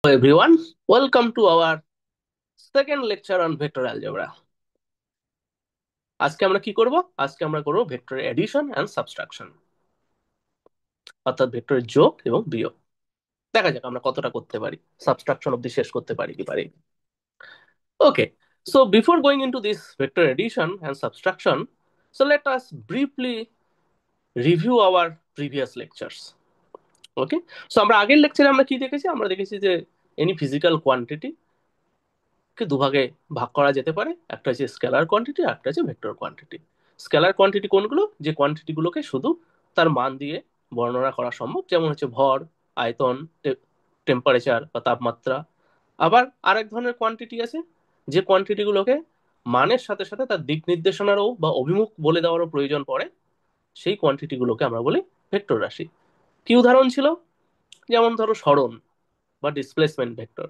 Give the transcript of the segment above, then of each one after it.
Hello everyone, welcome to our second lecture on vector algebra. আজকে আমরা কি করব? আজকে আমরা করব ভেক্টরের এডিশন এন্ড সাবট্রাকশন, অর্থাৎ ভেক্টরের যোগ এবং বিয়োগ। দেখা যাক আমরা কতটা করতে পারি, সাবট্রাকশন অবধি শেষ করতে পারি কি পারি। Okay, so before going into this vector addition and subtraction, so let us briefly review our previous lectures. Okay, so আমরা আগের লেকচারে আমরা কি দেখেছি? আমরা দেখেছি যে এনি ফিজিক্যাল কোয়ান্টিটি কে দুভাগে ভাগ করা যেতে পারে, একটা হচ্ছে স্কেলার কোয়ান্টিটি আর একটা হচ্ছে ভেক্টর কোয়ান্টিটি। স্কেলার কোয়ান্টিটি কোনগুলো? যে কোয়ান্টিটি গুলোকে শুধু তার মান দিয়ে বর্ণনা করা সম্ভব, যেমন হচ্ছে ভর, আয়তন, টেম্পারেচার বা তাপমাত্রা। আবার আরেক ধরনের কোয়ান্টিটি আছে যে কোয়ান্টিটি গুলোকে মানের সাথে সাথে তার দিক নির্দেশনারও বা অভিমুখ বলে দেওয়ারও প্রয়োজন পড়ে, সেই কোয়ান্টিটি গুলোকে আমরা বলি ভেক্টর রাশি। কি উদাহরণ ছিল? যেমন ধরো সরণ বা displacement vector,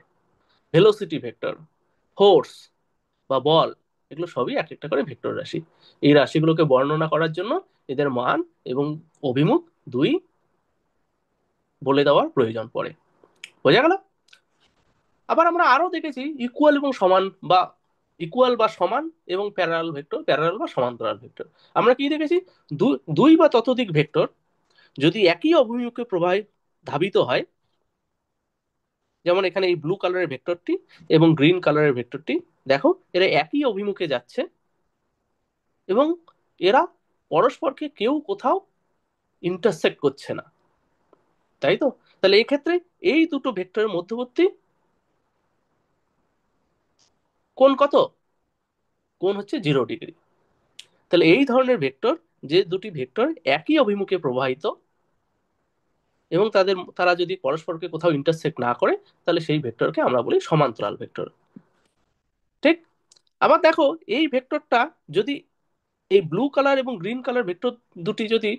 velocity vector, force বা বল, এগুলো সবই এক একটা করে ভেক্টর রাশি। এই রাশিগুলোকে বর্ণনা করার জন্য এদের মান এবং অভিমুখ দুই বলে দেওয়ার প্রয়োজন পড়ে। বোঝা গেল? আবার আমরা আরো দেখেছি ইকুয়াল এবং সমান, বা ইকুয়াল বা সমান এবং প্যারালাল ভেক্টর, প্যারালাল বা সমান্তরাল ভেক্টর। আমরা কি দেখেছি? দুই বা ততোধিক ভেক্টর যদি একই অভিমুখে প্রবাহে ধাবিত হয়, যেমন এখানে এই ব্লু কালারের ভেক্টরটি এবং গ্রিন কালারের ভেক্টরটি, দেখো এরা একই অভিমুখে যাচ্ছে এবং এরা পরস্পরকে কেউ কোথাও ইন্টারসেক্ট করছে না, তাই তো? তাহলে এই ক্ষেত্রে এই দুটো ভেক্টরের মধ্যবর্তী কোণ কত? কোণ হচ্ছে 0 ডিগ্রি। তাহলে এই ধরনের ভেক্টর, যে দুটি ভেক্টর একই অভিমুখে প্রবাহিত এবং তারা যদি পরস্পরকে কোথাও ইন্টারসেক্ট না করে, তাহলে সেই ভেক্টরকে আমরা বলি সমান্তরাল ভেক্টর। ঠিক? আবার দেখো এই ভেক্টরটা যদি, এই ব্লু কালার এবং গ্রিন কালার ভেক্টর দুটি যদি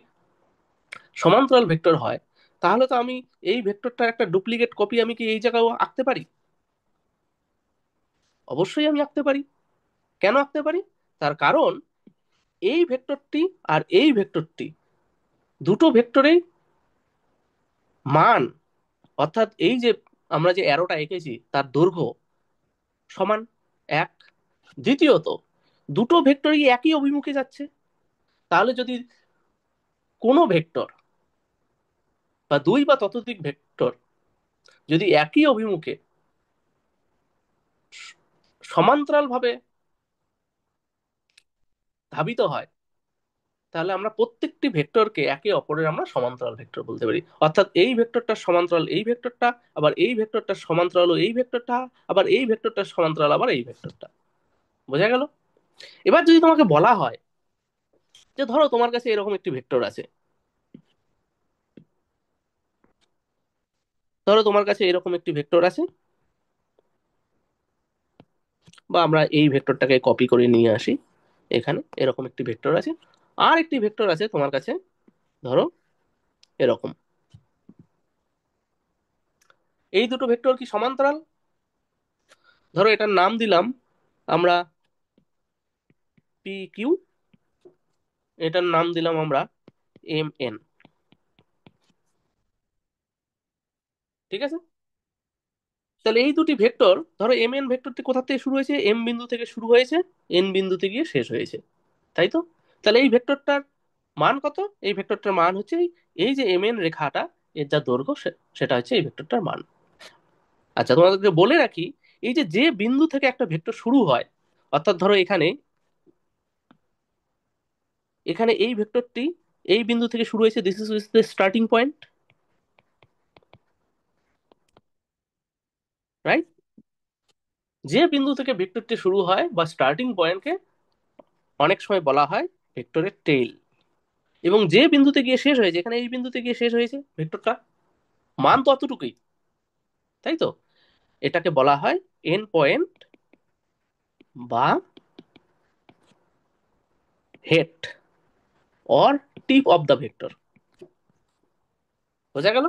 সমান্তরাল ভেক্টর হয়, তাহলে তো আমি এই ভেক্টরটার একটা ডুপ্লিকেট কপি আমি কি এই জায়গায় আঁকতে পারি? অবশ্যই আমি আঁকতে পারি। কেন আঁকতে পারি? তার কারণ এই ভেক্টরটি আর এই ভেক্টরটি, দুটো ভেক্টরেই মান, অর্থাৎ এই যে আমরা যে অ্যারোটা এঁকেছি তার দৈর্ঘ্য সমান, এক। দ্বিতীয়ত, দুটো ভেক্টরই একই অভিমুখে যাচ্ছে। তাহলে যদি কোনো ভেক্টর বা দুই বা ততোধিক ভেক্টর যদি একই অভিমুখে সমান্তরাল ভাবে ধাবিত হয়, তাহলে আমরা প্রত্যেকটি ভেক্টরকে একে অপরের আমরা সমান্তরাল ভেক্টর বলতে পারি। অর্থাৎ এই ভেক্টরটা সমান্তরাল এই ভেক্টরটা, আবার এই ভেক্টরটা সমান্তরাল এই ভেক্টরটা, আবার এই ভেক্টরটা সমান্তরাল আবার এই ভেক্টরটা। বোঝা গেল? এবার যদি তোমাকে বলা হয় যে ধরো তোমার কাছে এরকম একটি ভেক্টর আছে, ধরো তোমার কাছে এরকম একটি ভেক্টর আছে, বা আমরা এই ভেক্টরটাকে কপি করে নিয়ে আসি, এখানে এরকম একটি ভেক্টর আছে, আর একটি ভেক্টর আছে তোমার কাছে, ধরো এরকম। এই দুটো ভেক্টর কি সমান্তরাল? ধরো এটার নাম দিলাম আমরা পি কিউ, এটার নাম দিলাম আমরা এম এন। ঠিক আছে? তাহলে এই দুটি ভেক্টর, ধরো এম এন ভেক্টরটি কোথা থেকে শুরু হয়েছে? এম বিন্দু থেকে শুরু হয়েছে, এন বিন্দুতে গিয়ে শেষ হয়েছে, তাই তো? তাহলে এই ভেক্টরটার মান কত? এই ভেক্টরটার মান হচ্ছে এই যে এম এন রেখাটা, এর যা দৈর্ঘ্য সেটা হচ্ছে এই ভেক্টরটার মান। আচ্ছা, তোমাদেরকে বলে রাখি, এই যে যে বিন্দু থেকে একটা ভেক্টর শুরু হয়, অর্থাৎ ধরো এখানে, এখানে এই ভেক্টরটি এই বিন্দু থেকে শুরু হয়েছে, this is the starting point, right? যে বিন্দু থেকে ভেক্টরটি শুরু হয় বা স্টার্টিং পয়েন্টকে অনেক সময় বলা হয় ভেক্টরের টেইল। এবং যে বিন্দুতে গিয়ে শেষ হয়েছে, এখানে এই বিন্দুতে গিয়ে শেষ হয়েছে ভেক্টরটা, মান তো অতটুকুই, তাই তো? এটাকে বলা হয় এন্ড পয়েন্ট বা head or tip of the vector. বোঝা গেল?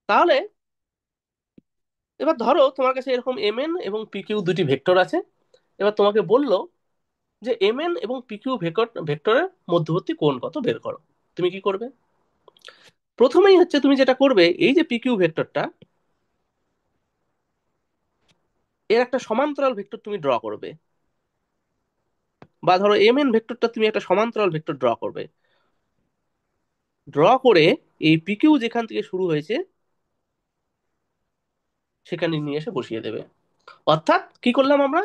তাহলে এবার ধরো তোমার কাছে এরকম এম এন এবং পি কিউ দুটি ভেক্টর আছে। এবার তোমাকে বললো যে এম এন এবং পিকিউ ভেক্টরের মধ্যবর্তী কোণ কত বের করো। তুমি কি করবে? প্রথমেই হচ্ছে তুমি যেটা করবে, এই যে পিকিউ ভেক্টরটা, এর একটা সমান্তরাল ভেক্টর তুমি ড্র করবে। বা ধরো এম এন ভেক্টরটা তুমি একটা সমান্তরাল ভেক্টর ড্র করবে। ড্র করে এই পিকিউ যেখান থেকে শুরু হয়েছে সেখানে নিয়ে এসে বসিয়ে দেবে। অর্থাৎ কি করলাম আমরা?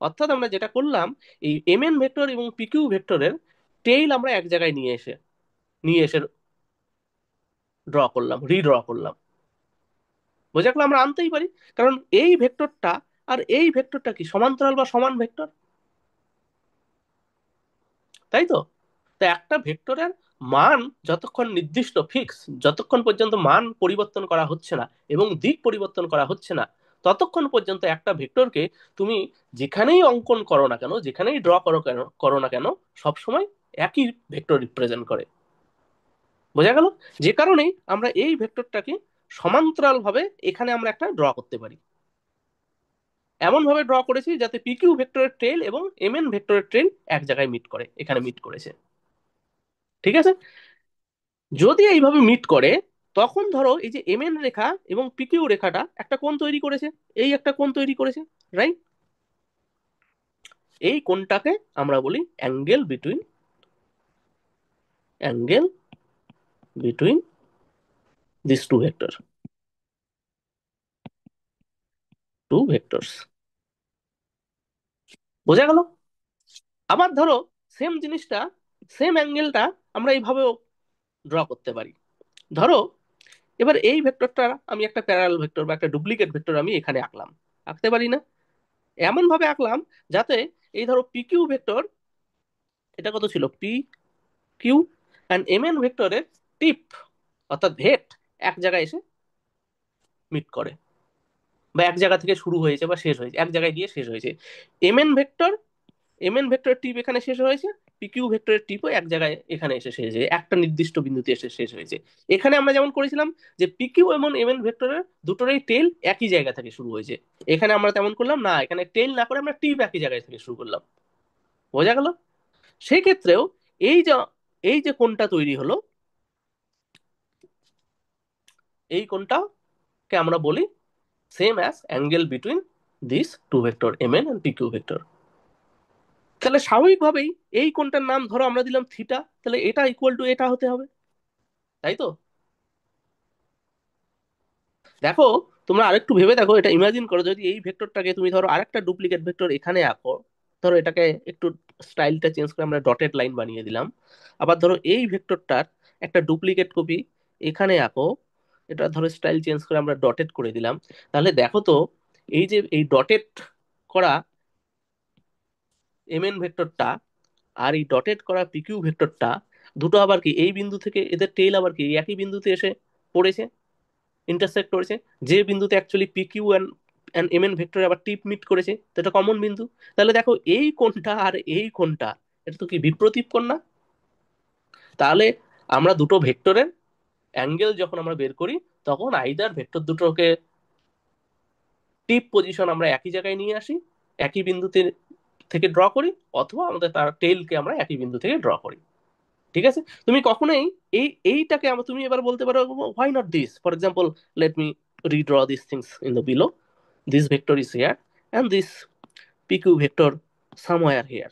অর্থাৎ আমরা যেটা করলাম, এই এম এন ভেক্টর এবং পিকিউ ভেক্টরের টেইল আমরা এক জায়গায় নিয়ে এসে ড্র করলাম, রিড্র করলাম। বোঝা গেল? আমরা আনতেই পারি, কারণ এই ভেক্টরটা আর এই ভেক্টরটা কি সমান্তরাল বা সমান ভেক্টর, তাই তো? তো একটা ভেক্টরের মান যতক্ষণ নির্দিষ্ট ফিক্স, যতক্ষণ পর্যন্ত মান পরিবর্তন করা হচ্ছে না এবং দিক পরিবর্তন করা হচ্ছে না, ততক্ষণ পর্যন্ত একটা ভেক্টরকে তুমি যেখানেই অঙ্কন করো না কেন, যেখানেই ড্র করো না কেন, সবসময় একই ভেক্টর রিপ্রেজেন্ট করে। বোঝা গেল? যে কারণেই আমরা এই ভেক্টরটাকে সমান্তরাল ভাবে এখানে আমরা একটা ড্র করতে পারি। এমন ভাবে ড্র করেছি যাতে পিকিউ ভেক্টরের টেল এবং এম এন ভেক্টরের টেল এক জায়গায় মিট করে, এখানে মিট করেছে। ঠিক আছে? যদি এইভাবে মিট করে, তখন ধরো এই যে এম এন রেখা এবং পিকিউ রেখাটা একটা কোণ তৈরি করেছে, এই একটা কোণ তৈরি করেছে, রাইট? এই কোণটাকে আমরা বলি angle between this two vectors. বোঝা গেল? আবার ধরো সেম জিনিসটা, সেম অ্যাঙ্গেলটা আমরা এইভাবেও ড্র করতে পারি। ধরো এবার এই ভেক্টরটা আমি একটা প্যারালাল ভেক্টর বা একটা ডুপ্লিকেট ভেক্টর আমি এখানে আঁকলাম, আঁকতে পারি না? এমন ভাবে আঁকলাম যাতে এই ধরো পি কিউ ভেক্টর, এটা কত ছিল, P Q, and M N ভেক্টরের টিপ অর্থাৎ ভেট এক জায়গায় এসে মিট করে, বা এক জায়গা থেকে শুরু হয়েছে বা শেষ হয়েছে, এক জায়গায় গিয়ে শেষ হয়েছে। M N vector, M N ভেক্টরের টিপ এখানে শেষ হয়েছে, পিকিউ ভেক্টরের টিপও এক জায়গায় এখানে এসে শেষ হয়েছে, একটা নির্দিষ্ট বিন্দুতে এসে শেষ হয়েছে। এখানে আমরা যেমন করেছিলাম যে পিকিউ এবং এম এন ভেক্টরের দুটোরই টেল একই জায়গা থেকে শুরু হয়েছে, এখানে আমরা তেমন করলাম না, এখানে টেল না করে আমরা টিপ একই জায়গায় থেকে শুরু করলাম। বোঝা গেল? সেই ক্ষেত্রেও এই যে এই যে কোণটা তৈরি হলো, এই কোণটাকে আমরা বলি same as angle between this two vector M N and PQ vector. তাহলে স্বাভাবিকভাবেই এই কোণটার নাম ধরো আমরা দিলাম থিটা, তাহলে এটা ইকুয়াল টু এটা হতে হবে, তাই তো? দেখো, তোমরা আরেকটু ভেবে দেখো, এটা ইমাজিন করো যদি এই ভেক্টরটাকে তুমি ধরো আরেকটা ডুপ্লিকেট ভেক্টর এখানে আঁকো। ধরো এটাকে একটু স্টাইলটা চেঞ্জ করে আমরা ডটেড লাইন বানিয়ে দিলাম। আবার ধরো এই ভেক্টরটার একটা ডুপ্লিকেট কপি এখানে আঁকো, এটা ধরো স্টাইল চেঞ্জ করে আমরা ডটেড করে দিলাম। তাহলে দেখো তো, এই যে এই ডটেড করা এম এন ভেক্টরটা আর এই ডটেড করা পিকিউ ভেক্টরটা, দুটো আবার কি এই বিন্দু থেকে এদের টেইল আবার কি এই একই বিন্দুতে এসে পড়েছে, ইন্টারসেক্ট করেছে, যে বিন্দুতে actually P Q and M N vector আবার টিপ মিট করেছে, তো এটা কমন বিন্দু। তাহলে দেখো এই কোণটা আর এই কোণটা, এটা তো কি বিপ্রতীপ কোণ না? তাহলে আমরা দুটো ভেক্টরের অ্যাঙ্গেল যখন আমরা বের করি, তখন আইদার ভেক্টর দুটোকে টিপ পজিশন আমরা একই জায়গায় নিয়ে আসি, একই বিন্দুতে থেকে ড্র করি, অথবা আমাদের তার টেইলকে আমরা একই বিন্দু থেকে ড্র করি। ঠিক আছে? তুমি কখনোই এইটাকে তুমি এবার বলতে পারো, why not this, for example, let me redraw these things in the below. This vector is here and this pq vector somewhere here.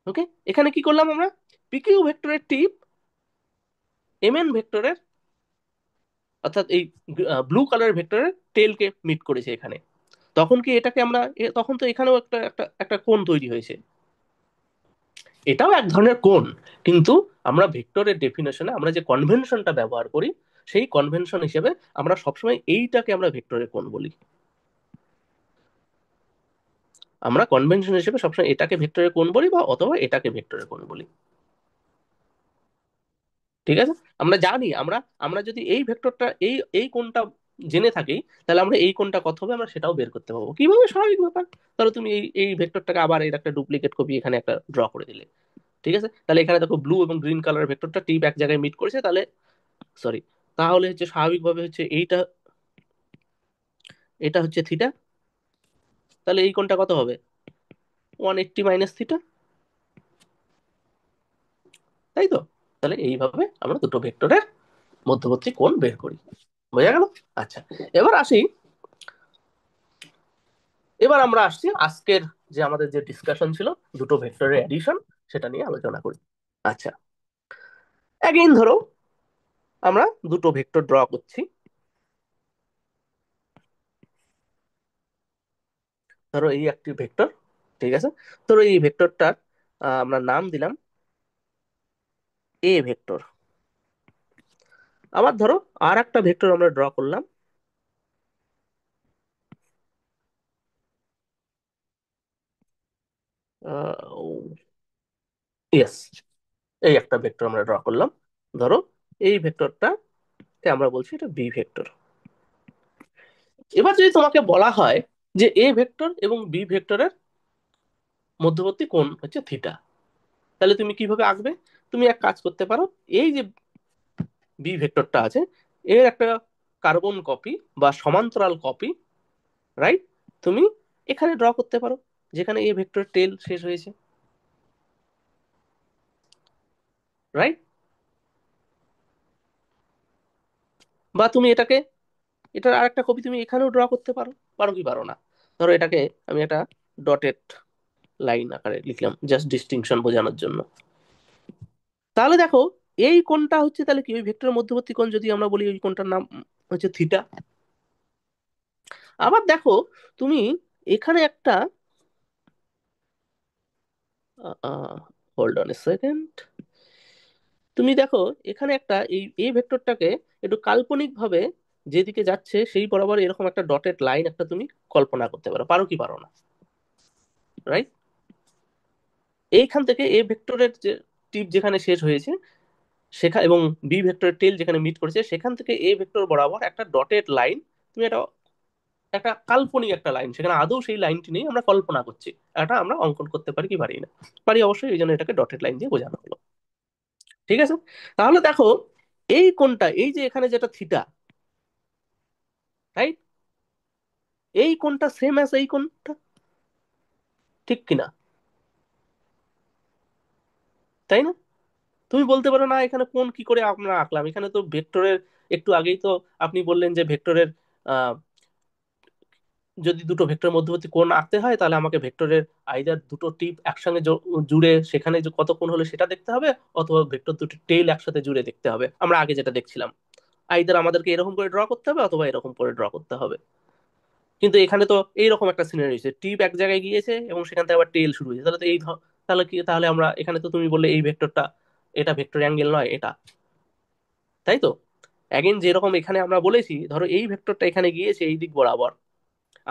ওকে, এখানে কি করলাম আমরা? পিকিউ ভেক্টরের টিপ এম এন ভেক্টরের, অর্থাৎ এই ব্লু কালার ভেক্টরের টেলকে মিট করেছে এখানে। তখন কি এটাকে আমরা তখন তো এখানেও একটা একটা একটা কোণ তৈরি হয়েছে, এটাও এক ধরনের কোণ। কিন্তু আমরা ভেক্টরের ডেফিনেশনে আমরা যে কনভেনশনটা ব্যবহার করি, সেই কনভেনশন হিসেবে আমরা সবসময় এইটাকে আমরা ভেক্টরের কোণ বলি। আমরা কনভেনশন হিসেবে সবসময় এটাকে ভেক্টরের কোণ বলি, বা অথবা এটাকে ভেক্টরের কোণ বলি। ঠিক আছে? আমরা জানি, আমরা আমরা যদি এই ভেক্টরটা এই এই কোণটা জেনে থাকি, তাহলে আমরা এই কোণটা কত হবে আমরা সেটাও বের করতে পারবো। কিভাবে? স্বাভাবিক ব্যাপার। তাহলে তুমি এই এই ভেক্টরটাকে আবার এর একটা ডুপ্লিকেট কপি এখানে একটা ড্র করে দিলে। ঠিক আছে? তাহলে এখানে দেখো ব্লু এবং গ্রিন কালার ভেক্টরটা টিপ এক জায়গায় মিট করেছে, তাহলে সরি, তাহলে হচ্ছে স্বাভাবিকভাবে হচ্ছে এইটা, এটা হচ্ছে থিটা, তাহলে এই কোণটা কত হবে? 180 - θ, তাই তো? তাহলে এইভাবে আমরা দুটো ভেক্টরের মধ্যবর্তী কোণ বের করি। বোঝা গেল? আচ্ছা, এবার আসি, এবার আমরা আসছি আজকের যে আমাদের যে ডিসকাশন ছিল দুটো ভেক্টরের অ্যাডিশন, সেটা নিয়ে আলোচনা করি। আচ্ছা, এগেইন ধরো আমরা দুটো ভেক্টর ড্র করছি। ধরো এই একটি ভেক্টর, ঠিক আছে? ধরো এই ভেক্টরটার আমরা নাম দিলাম এ ভেক্টর। আবার ধরো আর একটা ভেক্টর আমরা ড্র করলাম, ইয়েস, এই একটা ভেক্টর আমরা ড্র করলাম। ধরো এই ভেক্টরটাকে আমরা বলছি এটা বি ভেক্টর। এবার যদি তোমাকে বলা হয় যে এ ভেক্টর এবং বি ভেক্টরের মধ্যবর্তী কোণ হচ্ছে থিটা, তাহলে তুমি কিভাবে আঁকবে? তুমি এক কাজ করতে পারো, এই যে বি ভেক্টরটা আছে এর একটা কার্বন কপি বা সমান্তরাল কপি, রাইট, তুমি এখানে ড্র করতে পারো যেখানে এ ভেক্টর টেল শেষ হয়েছে, রাইট? বা তুমি এটাকে, এটার আর একটা কপি তুমি এখানেও ড্র করতে পারো, পারো কি পারো না? ধরো এটাকে আমি একটা ডটেড লাইন আকারে লিখলাম জাস্ট ডিস্টিংশন বোঝানোর জন্য। তাহলে দেখো এই কোণটা হচ্ছে তাহলে কি ওই ভেক্টরের মধ্যবর্তী কোণ, যদি আমরা বলি ওই কোণটার নাম হচ্ছে থিটা। আবার দেখো তুমি এখানে একটা, হোল্ড অন এ সেকেন্ড, তুমি দেখো এখানে একটা এই ভেক্টরটাকে একটু কাল্পনিক ভাবে যেদিকে যাচ্ছে সেই বরাবর এরকম একটা ডটেড লাইন একটা তুমি কল্পনা করতে পারো, পারো কি পারো না? রাইট? এইখান থেকে এ ভেক্টরের যে টিপ যেখানে শেষ হয়েছে সেখানে এবং বি ভেক্টরের টেল যেখানে মিট করেছে সেখান থেকে এ ভেক্টর বরাবর একটা ডটেড লাইন, তুমি এটা একটা কাল্পনিক একটা লাইন, সেখানে আদৌ সেই লাইনটি নেই, আমরা কল্পনা করছি, এটা আমরা অঙ্কন করতে পারি কি পারি না? পারি অবশ্যই, এই জন্য এটাকে ডটেড লাইন দিয়ে বোঝানো হলো। ঠিক আছে? তাহলে দেখো এই কোণটা, এই যে এখানে যেটা থিটা, রাইট, এই কোণটা সেম অ্যাজ এই কোণটা, ঠিক কিনা? তাই না? তুমি বলতে পারো না এখানে কোণ কি করে আমরা আঁকলাম, এখানে তো ভেক্টরের, একটু আগেই তো আপনি বললেন যে ভেক্টরের আহ যদি দুটো ভেক্টরের মধ্যবর্তী কোণ আঁকতে হয় তাহলে আমাকে ভেক্টরের আইদার দুটো টিপ একসঙ্গে জুড়ে সেখানে যে কত কোণ হলো সেটা দেখতে হবে, অথবা ভেক্টর দুটো টেইল একসাথে জুড়ে দেখতে হবে, আমরা আগে যেটা দেখছিলাম। আইদার আমাদেরকে এরকম করে ড্র করতে হবে অথবা এরকম করে ড্র করতে হবে। কিন্তু এখানে তো এইরকম একটা সিনারি হয়েছে, টিপ এক জায়গায় গিয়েছে এবং সেখান থেকে আবার টেইল শুরু হয়েছে, তাহলে তো তাহলে কি, তাহলে আমরা এখানে তো তুমি বললে এই ভেক্টরটা, এটা ভেক্টর অ্যাঙ্গেল নয় এটা, তাই তো? অ্যাগেন যেরকম এখানে আমরা বলেছি ধরো এই ভেক্টরটা এখানে গিয়েছে এই দিক বরাবর,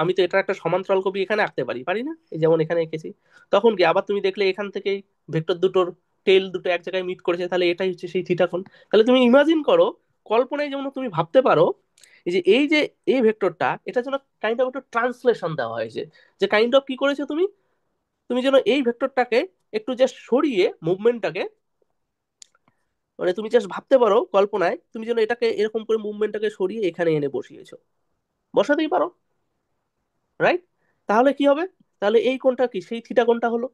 আমি তো এটা একটা সমান্তরাল কপি এখানে আঁকতে পারি, পারি না? এই যেমন এখানে এঁকেছি। তখন কি আবার তুমি দেখলে এখান থেকেই ভেক্টর দুটোর টেল দুটো এক জায়গায় মিট করেছে, তাহলে এটাই হচ্ছে সেই থিটা কোণ। তাহলে তুমি ইমাজিন করো, কল্পনায় যেমন তুমি ভাবতে পারো, এই যে এই ভেক্টরটা এটা যেন কাইন্ড অফ একটা ট্রান্সলেশন দেওয়া হয়েছে, যে কাইন্ড অফ কি করেছো তুমি, তুমি যেন এই ভেক্টরটাকে একটু জাস্ট সরিয়ে মুভমেন্টটাকে, মানে তুমি জাস্ট ভাবতে পারো কল্পনায় তুমি যেন এটাকে এরকম করে মুভমেন্টটাকে সরিয়ে এখানে এনে বসিয়েছো, বসাতেই পারো, রাইট? তাহলে কি হবে? তাহলে এই কোণটা কি সেই থিটা কোণটা হলো,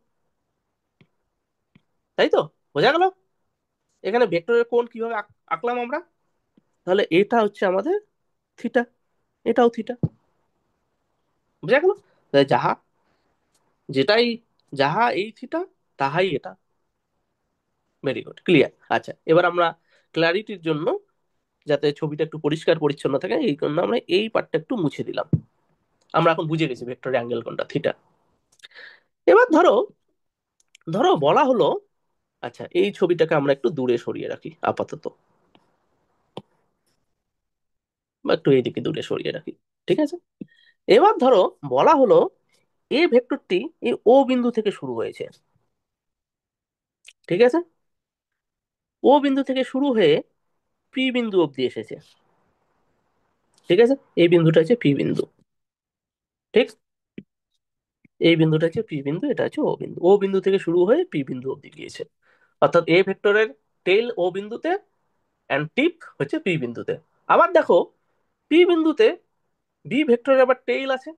তাই তো? বোঝা গেল এখানে ভেক্টরের কোণ কিভাবে আঁকলাম আমরা? তাহলে এটা হচ্ছে আমাদের থিটা, এটাও থিটা। বোঝা গেল? তাহলে যাহা, যেটাই, যাহা এই থিটা তাহাই এটা। Very good, clear. আচ্ছা, এবার আমরা ক্লারিটির জন্য, যাতে ছবিটা একটু পরিষ্কার পরিচ্ছন্ন থাকে এই জন্য আমরা এই পার্টটা একটু মুছে দিলাম। আমরা এখন বুঝে গেছি ভেক্টরের অ্যাঙ্গেল কোণটা থিটা। এবার ধরো, ধরো বলা হলো, আচ্ছা এই ছবিটাকে আমরা একটু দূরে সরিয়ে রাখি আপাতত, বা একটু এইদিকে দূরে সরিয়ে রাখি, ঠিক আছে? এবার ধরো বলা হলো এ ভেক্টরটি এই ও বিন্দু থেকে শুরু হয়েছে, ঠিক আছে? ও বিন্দু থেকে শুরু হয়ে পি বিন্দু অবধি এসেছে, ঠিক আছে? এই বিন্দুটা হচ্ছে পি বিন্দু, ঠিক? এই বিন্দুটা হচ্ছে পি বিন্দু, এটা হচ্ছে ও বিন্দু, ও বিন্দু থেকে শুরু হয়ে পি বিন্দু অবধি গিয়েছে। অর্থাৎ এ ভেক্টরের টেল ও বিন্দুতে এন্ড টিপ হচ্ছে পি বিন্দুতে। আবার দেখো পি বিন্দুতে বি ভেক্টরের আবার টেইল আছে,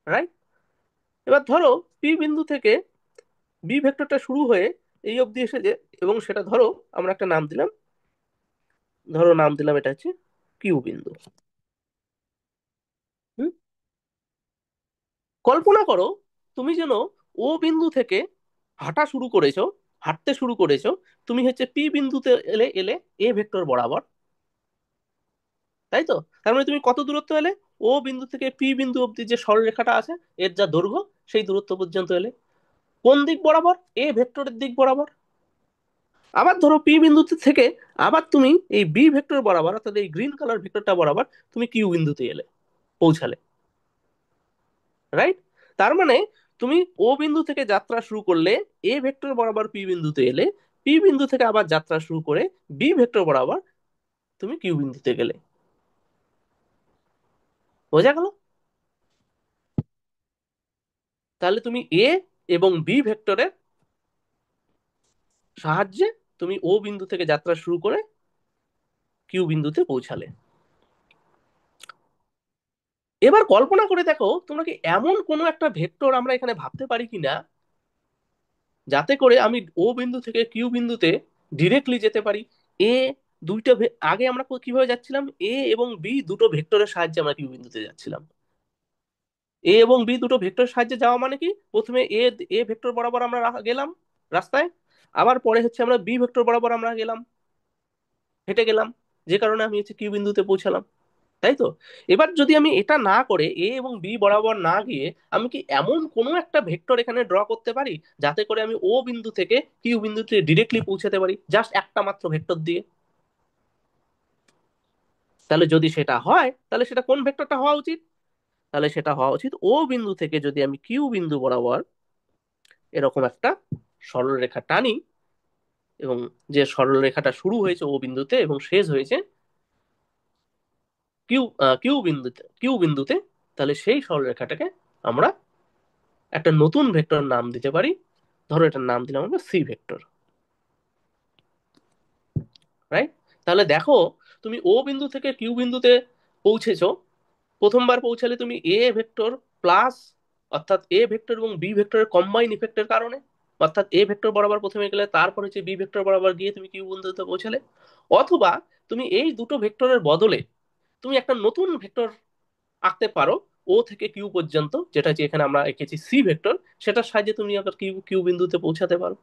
রাইট? এবার ধরো পি বিন্দু থেকে বি ভেক্টরটা শুরু হয়ে এই অবধি এসেছে, এবং সেটা ধরো আমরা একটা নাম দিলাম, ধরো নাম দিলাম এটা হচ্ছে কিউ বিন্দু। হুম? কল্পনা করো তুমি যেন ও বিন্দু থেকে হাঁটা শুরু করেছো, হাঁটতে শুরু করেছো, তুমি হচ্ছে পি বিন্দুতে এলে এলে এ ভেক্টর বরাবর, তাই তো? তার মানে তুমি কত দূরত্ব এলে? ও বিন্দু থেকে পি বিন্দু অবধি যে সরলরেখাটা আছে, এর যা দৈর্ঘ্য, সেই দূরত্ব পর্যন্ত এলে। কোন দিক বরাবর? এ ভেক্টরের দিক বরাবর। আবার ধরো পি বিন্দুতে থেকে আবার তুমি এই বি ভেক্টর বরাবর, অর্থাৎ এই গ্রিন কালার ভেক্টরটা বরাবর তুমি কিউ বিন্দুতে এলে, পৌঁছালে। রাইট? তার মানে তুমি ও বিন্দু থেকে যাত্রা শুরু করলে, এ ভেক্টর বরাবর পি বিন্দুতে এলে, পি বিন্দু থেকে আবার যাত্রা শুরু করে বি ভেক্টর বরাবর তুমি কিউ বিন্দুতে গেলে। বোঝা গেল? তাহলে তুমি এ এবং বি ভেক্টরের সাহায্যে তুমি ও বিন্দু থেকে যাত্রা শুরু করে কিউ বিন্দুতে পৌঁছালে। এবার কল্পনা করে দেখো তোমরা কি এমন কোনো একটা ভেক্টর আমরা এখানে ভাবতে পারি কিনা, যাতে করে আমি ও বিন্দু থেকে কিউ বিন্দুতে ডিরেক্টলি যেতে পারি। এ আগে আমরা কিভাবে যাচ্ছিলাম? এ এবং বি দুটো ভেক্টরের সাহায্যে আমরা কিউ বিন্দুতে যাচ্ছিলাম। এ এবং বি দুটো ভেক্টরের সাহায্যে যাওয়া মানে কি, প্রথমে এ এ ভেক্টর বরাবর আমরা গেলাম রাস্তায়, আবার পরে হচ্ছে আমরা বি ভেক্টর বরাবর আমরা গেলাম, হেঁটে গেলাম, যে কারণে আমি হচ্ছে কিউ বিন্দুতে পৌঁছালাম। তাই তো? এবার যদি আমি এটা না করে এ এবং বি বরাবর না গিয়ে আমি কি এমন কোনো একটা ভেক্টর এখানে ড্র করতে পারি, যাতে করে আমি ও বিন্দু থেকে কিউ বিন্দুতে ডিরেক্টলি পৌঁছাতে পারি, জাস্ট একটা মাত্র ভেক্টর দিয়ে? তাহলে যদি সেটা হয়, তাহলে সেটা কোন ভেক্টরটা হওয়া উচিত? তাহলে সেটা হওয়া উচিত ও বিন্দু থেকে যদি আমি কিউ বিন্দু বরাবর এরকম একটা সরলরেখা টানি, এবং যে সরলরেখাটা শুরু হয়েছে ও বিন্দুতে এবং শেষ হয়েছে কিউ বিন্দুতে, তাহলে সেই সরলরেখাটাকে আমরা একটা নতুন ভেক্টর নাম দিতে পারি। ধরো এটার নাম দিলাম আমরা সি ভেক্টর। রাইট? তাহলে দেখো তুমি ও বিন্দু থেকে কিউ বিন্দুতে পৌঁছেছো, প্রথমবার পৌঁছালে তুমি এ ভেক্টর প্লাস, অর্থাৎ এ ভেক্টর এবং বি ভেক্টরের কম্বাইন ইফেক্টের কারণে, অর্থাৎ এ ভেক্টর বরাবর প্রথমে গেলে তারপর হচ্ছে বি ভেক্টর বরাবর গিয়ে তুমি কিউ বিন্দুতে পৌঁছালে। অথবা তুমি এই দুটো ভেক্টরের বদলে তুমি একটা নতুন ভেক্টর আঁকতে পারো, ও থেকে কিউ পর্যন্ত, যেটা যে এখানে আমরা এঁকেছি সি ভেক্টর, সেটার সাহায্যে তুমি আবার কিউ কিউ বিন্দুতে পৌঁছাতে পারো।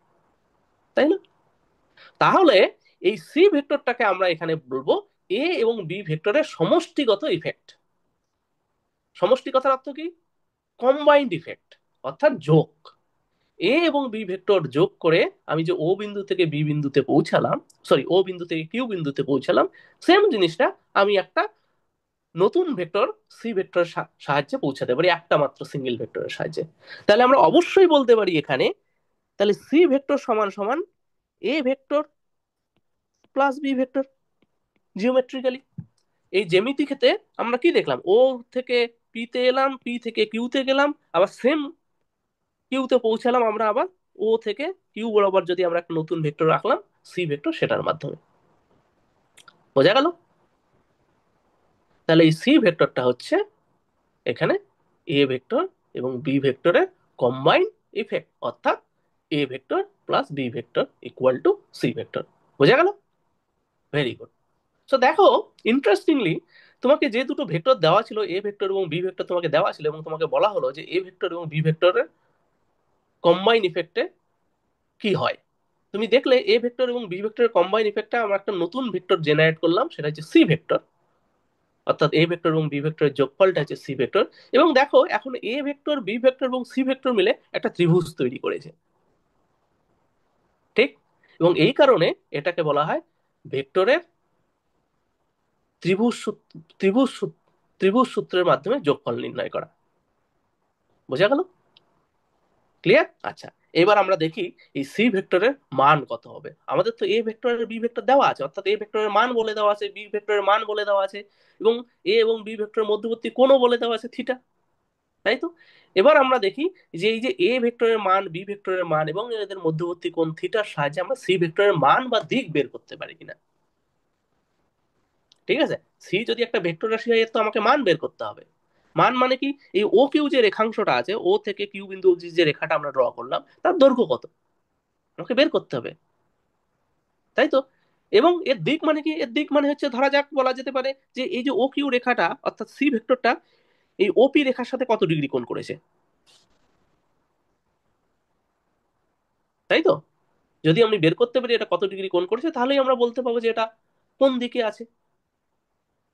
তাই না? তাহলে এই সি ভেক্টরটাকে আমরা এখানে বলবো এ এবং বি ভেক্টরের সমষ্টিগত ইফেক্ট। সমষ্টি কথার অর্থ কি? কম্বাইন্ড ইফেক্ট, অর্থাৎ যোগ। এ এবং বি ভেক্টর যোগ করে আমি যে ও বিন্দু থেকে বি বিন্দুতে পৌঁছালাম, সরি ও বিন্দু থেকে কিউ বিন্দুতে পৌঁছালাম, সেম জিনিসটা আমি একটা নতুন ভেক্টর সি ভেক্টর সাহায্যে পৌঁছাতে পারি, একটা মাত্র সিঙ্গেল ভেক্টরের সাহায্যে। তাহলে আমরা অবশ্যই বলতে পারি এখানে, তাহলে সি ভেক্টর সমান সমান A vector plus B vector, geometrically. এই জ্যামিতি ক্ষেত্রে আমরা কি দেখলাম? ও থেকে পি তে এলাম, পি থেকে কিউতে গেলাম, আবার সেম কিউতে পৌঁছালাম আমরা আবার ও থেকে কিউ বরাবর যদি আমরা একটা নতুন ভেক্টর রাখলাম সি ভেক্টর, সেটার মাধ্যমে। বোঝা গেল? তাহলে এই সি ভেক্টরটা হচ্ছে এখানে এ ভেক্টর এবং বি ভেক্টরের কম্বাইন ইফেক্ট, অর্থাৎ A vector plus B vector equal to C vector. বোঝা গেল? Very good. সো দেখো, ইন্টারেস্টিংলি, তোমাকে যে দুটো ভেক্টর দেওয়া ছিল, এ ভেক্টর এবং বি ভেক্টর তোমাকে দেওয়া ছিল, এবং তোমাকে বলা হলো যে এ ভেক্টর এবং বি ভেক্টরের কম্বাইন ইফেক্টে কি হয়, তুমি দেখলে এ ভেক্টর এবং বি ভেক্টরের কম্বাইন ইফেক্টে আমরা একটা নতুন ভেক্টর জেনারেট করলাম, সেটা হচ্ছে সি ভেক্টর। অর্থাৎ এ ভেক্টর এবং বি ভেক্টরের যোগফলটা হচ্ছে সি ভেক্টর। এবং দেখো এখন এ ভেক্টর, বি ভেক্টর এবং সি ভেক্টর মিলে একটা ত্রিভুজ তৈরি করেছে। ঠিক? এবং এই কারণে এটাকে বলা হয় ভেক্টরের ত্রিভুজ ত্রিভুজ সূত্রের মাধ্যমে যোগফল নির্ণয় করা। বোঝা গেল? ক্লিয়ার? আচ্ছা, এবার আমরা দেখি এই সি ভেক্টরের মান কত হবে। আমাদের তো এ ভেক্টরের বি ভেক্টর দেওয়া আছে, অর্থাৎ এ ভেক্টরের মান বলে দেওয়া আছে, বি ভেক্টরের মান বলে দেওয়া আছে, এবং এ এবং বি ভেক্টরের মধ্যবর্তী কোণও বলে দেওয়া আছে থিটা। তাই তো? এবার আমরা দেখি যে এই যে এ ভেক্টরের মান, বি ভেক্টরের মান এবং এদের মধ্যবর্তী কোণ থিটার সাহায্যে আমরা সি ভেক্টরের মান বা দিক বের করতে পারি কিনা। ঠিক আছে? সি যদি একটা ভেক্টর রাশি হয়, এর তো আমাকে মান বের করতে হবে। মান মানে কি, এই ও কিউ যে রেখাংশটা আছে, ও থেকে কিউ বিন্দু অবধি যে রেখাটা আমরা ড্র করলাম, তার দৈর্ঘ্য কত আমাকে বের করতে হবে, তাই তো। এবং এর দিক মানে কি, এর দিক মানে হচ্ছে ধরা যাক বলা যেতে পারে যে এই যে ও কিউ রেখাটা অর্থাৎ সি ভেক্টরটা এই ওপি রেখার সাথে কত ডিগ্রি কোণ করেছে, তাই তো। যদি আমি বের করতে পারি এটা কত ডিগ্রি কোণ করেছে, তাহলেই আমরা বলতে পারবো যে এটা কোন দিকে আছে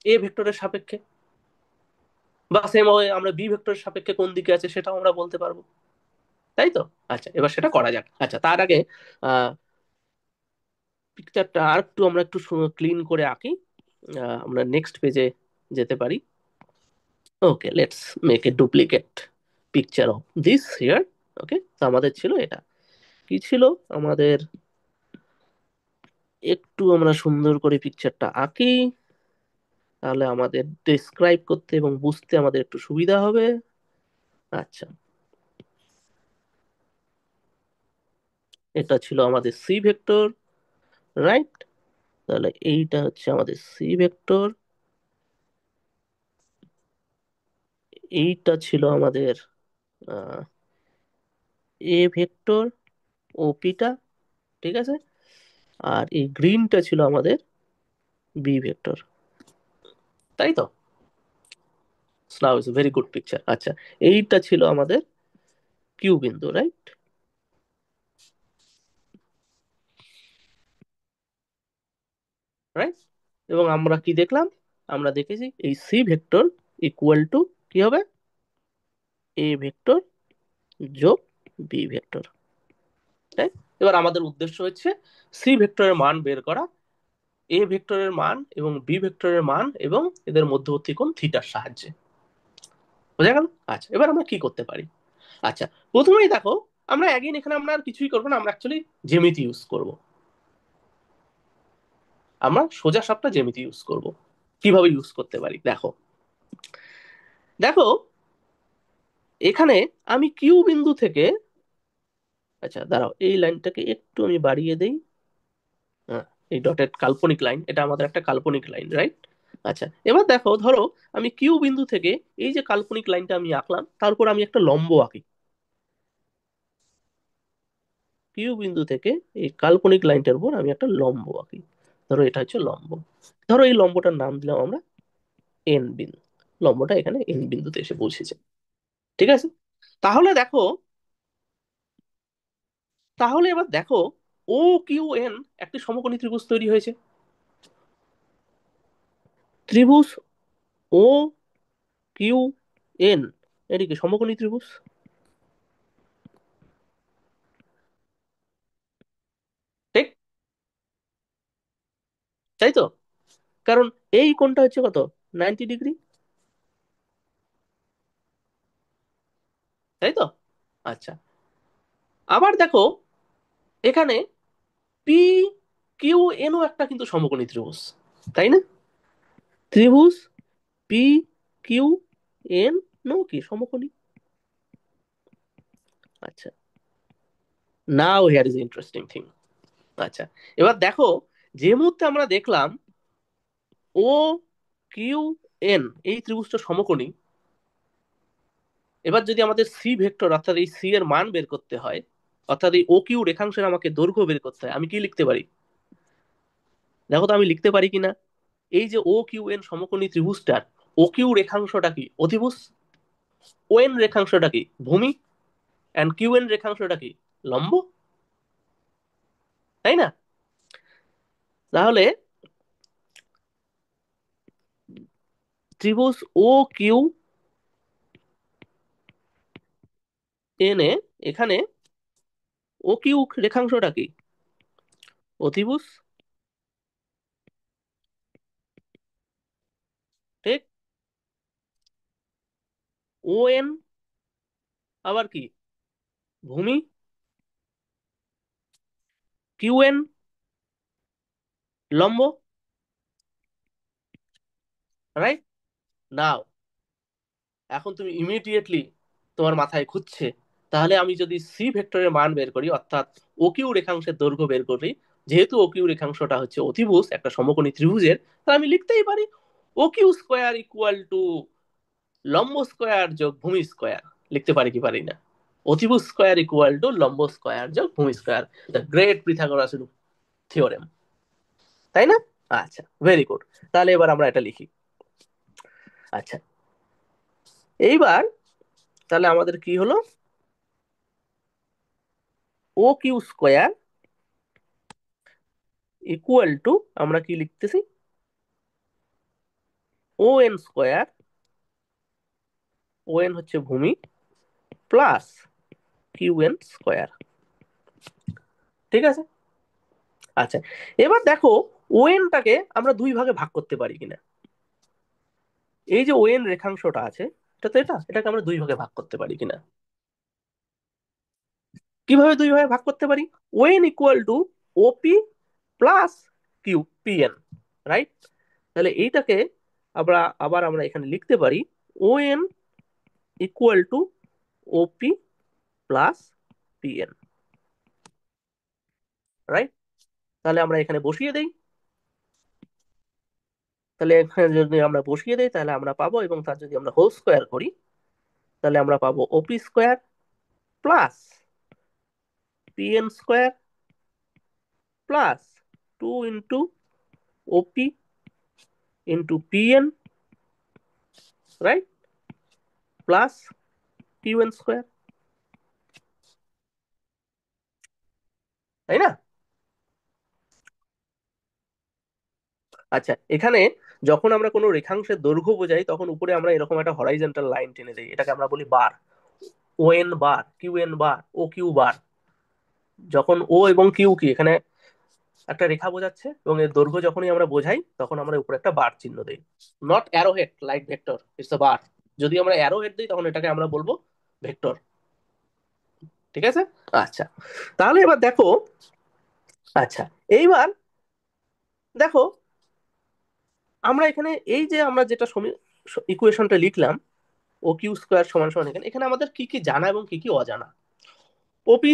এ ভেক্টরের সাপেক্ষে, বা সেম ওয়ে আমরা বি ভেক্টরের সাপেক্ষে কোন দিকে আছে সেটাও আমরা বলতে পারবো, তাই তো। আচ্ছা, এবার সেটা করা যাক। আচ্ছা, তার আগে আহ পিকচারটা আর একটু আমরা একটু ক্লিন করে আঁকি। আমরা নেক্সট পেজে যেতে পারি। Okay, let's make a duplicate picture of this here. Okay, তো আমাদের ছিল এটা, কি ছিল আমাদের, একটু আমরা সুন্দর করে পিকচারটা আঁকি, তাহলে আমাদের ডেসক্রাইব করতে এবং বুঝতে আমাদের একটু সুবিধা হবে। আচ্ছা, এটা ছিল আমাদের সি ভেক্টর, রাইট। তাহলে এইটা হচ্ছে আমাদের সি ভেক্টর, এইটা ছিল আমাদের এ ভেক্টর, ওপিটা, ঠিক আছে। আর এই গ্রিনটা ছিল আমাদের বি ভেক্টর, তাই তো। Now is very good picture. আচ্ছা, এইটা ছিল আমাদের কিউ বিন্দু, রাইট, রাইট। এবং আমরা কি দেখলাম, আমরা দেখেছি এই সি ভেক্টর ইকুয়াল টু কি হবে, এ ভেক্টর যোগ বি ভেক্টর, তাই। এবার আমাদের উদ্দেশ্য হচ্ছে সি ভেক্টরের মান বের করা, এ ভেক্টরের মান এবং বি ভেক্টরের মান এবং এদের মধ্যবর্তী কোণ থিটার সাহায্যে। বোঝা গেল। আচ্ছা, এবার আমরা কি করতে পারি। আচ্ছা, প্রথমেই দেখো, আমরা অ্যাগেন এখানে আমরা আর কিছুই করবো না, আমরা অ্যাকচুয়ালি জ্যামিতি ইউজ করব। আমরা সোজা সাপটা জ্যামিতি ইউজ করব। কিভাবে ইউজ করতে পারি দেখো, দেখো এখানে আমি কিউ বিন্দু থেকে, আচ্ছা দাঁড়াও এই লাইনটাকে একটু আমি বাড়িয়ে দেই। হ্যাঁ, এই ডটেড কাল্পনিক লাইন, এটা আমাদের একটা কাল্পনিক লাইন, রাইট। আচ্ছা, এবার দেখো ধরো আমি কিউ বিন্দু থেকে এই যে কাল্পনিক লাইনটা আমি আঁকলাম তার উপর আমি একটা লম্ব আঁকি। কিউ বিন্দু থেকে এই কাল্পনিক লাইনটার উপর আমি একটা লম্ব আঁকি। ধরো এটা হচ্ছে লম্ব, ধরো এই লম্বটার নাম দিলাম আমরা এন বিন্দু। লম্বটা এখানে এন বিন্দুতে এসে পৌঁছেছে, ঠিক আছে। তাহলে দেখো, তাহলে এবার দেখো ও কিউ এন একটি সমকোণী ত্রিভুজ তৈরি হয়েছে। ত্রিভুজ ও কিউ এন, এটিকে সমকোণী ত্রিভুজ, ঠিক, তাই তো। কারণ এই কোণটা হচ্ছে কত, 90 ডিগ্রি, তাই তো। আচ্ছা, আবার দেখো এখানে পি কিউ এনও একটা কিন্তু সমকোণী ত্রিভুজ, তাই না। ত্রিভুজ পি কিউ এন নো কি সমকোণী। আচ্ছা, নাও হিয়ার ইজ ইন্টারেস্টিং থিং। আচ্ছা, এবার দেখো যে মুহূর্তে আমরা দেখলাম ও কিউ এন এই ত্রিভুজটা সমকোণী, এবার যদি আমাদের সি ভেক্টর অর্থাৎ এই সি এর মান বের করতে হয়, অর্থাৎ এই ও কিউ রেখাংশের আমাকে দৈর্ঘ্য বের করতে হয়, আমি কি লিখতে পারি, দেখো তো আমি লিখতে পারি কিনা। এই যে ও কিউ এন সমকোণী ত্রিভুজটার ও কিউ রেখাংশটা কি, অধিভুজ। ও এন রেখাংশটা কি, ভূমি। অ্যান্ড কিউ এন রেখাংশটা কি, লম্ব, তাই না। তাহলে ত্রিভুজ ও কিউ এন এ এখানে ও কিউ রেখাংশটা কি, অতিভুজ, ঠিক। ও এন আবার কি, ভূমি। কিউ এন লম্ব, রাইট। নাও এখন তুমি ইমিডিয়েটলি তোমার মাথায় খুঁজছে, তাহলে আমি যদি সি ভেক্টরের মান বের করি অর্থাৎ ও কিউ রেখাংশের দৈর্ঘ্য বের করি, যেহেতু ও কিউ রেখাংশটা হচ্ছে অতিভুজ একটা সমকোণী ত্রিভুজের, তাহলে আমি লিখতেই পারি O Q square equal two লম্ব স্কোয়ার যোগ ভূমি স্কোয়ার লিখতে পারি কি পারি না? অতিভুজ স্কোয়ার ইকুয়াল টু লম্ব স্কোয়ার যোগ ভূমি square, the great Pythagoras theorem, তাই না? আচ্ছা, ভেরি গুড। তাহলে এবার আমরা এটা লিখি। আচ্ছা, এইবার তাহলে আমাদের কি হলো? O Q square equal to, আমরা কি লিখতেছি, O N square, O N হচ্ছে ভূমি, প্লাস কিউ এন স্কোয়ার। ঠিক আছে। আচ্ছা, এবার দেখো ওএনটাকে আমরা দুই ভাগে ভাগ করতে পারি কিনা। এই যে ওএন রেখাংশটা আছে, এটা তো এটাকে আমরা দুই ভাগে ভাগ করতে পারি কিনা। কিভাবে দুই ভাগে ভাগ করতে পারি? ON equal to OP plus Q PN, right? তাহলে এইটাকে আমরা এখানে লিখতে পারি ON equal to OP plus PN, right? তাহলে আমরা এখানে বসিয়ে দেই। তাহলে এখানে যদি আমরা বসিয়ে দেই তাহলে আমরা পাবো, এবং তার যদি আমরা হোল স্কোয়ার করি তাহলে আমরা পাবো OP square plus PN square plus 2 OP PN, right, plus QN square, তাই না? আচ্ছা, এখানে যখন আমরা কোনো রেখাংশের দৈর্ঘ্য বোঝাই তখন উপরে আমরা এরকম একটা হরাইজন্টাল লাইন টেনে দিই, এটাকে আমরা বলি বার। ও এন বার, কিউ এন বার, ও কিউ বার। যখন ও এবং কিউ কি এখানে একটা রেখা বোঝাচ্ছে এবং এর দৈর্ঘ্য যখনই আমরা বোঝাই তখন আমরা উপরে একটা বার চিহ্ন দিই। Not arrow head like vector, it's a bar. যদি আমরা অ্যারো হেড দিই তখন এটাকে আমরা বলবো ভেক্টর। ঠিক আছে। আচ্ছা, তাহলে এবার দেখো। আচ্ছা, এইবার দেখো আমরা এখানে এই যে আমরা যেটা ইকুয়েশনটা লিখলাম, ও কিউ স্কোয়ার সমান সমান, এখানে এখানে আমাদের কি কি জানা এবং কি কি অজানা। ওপি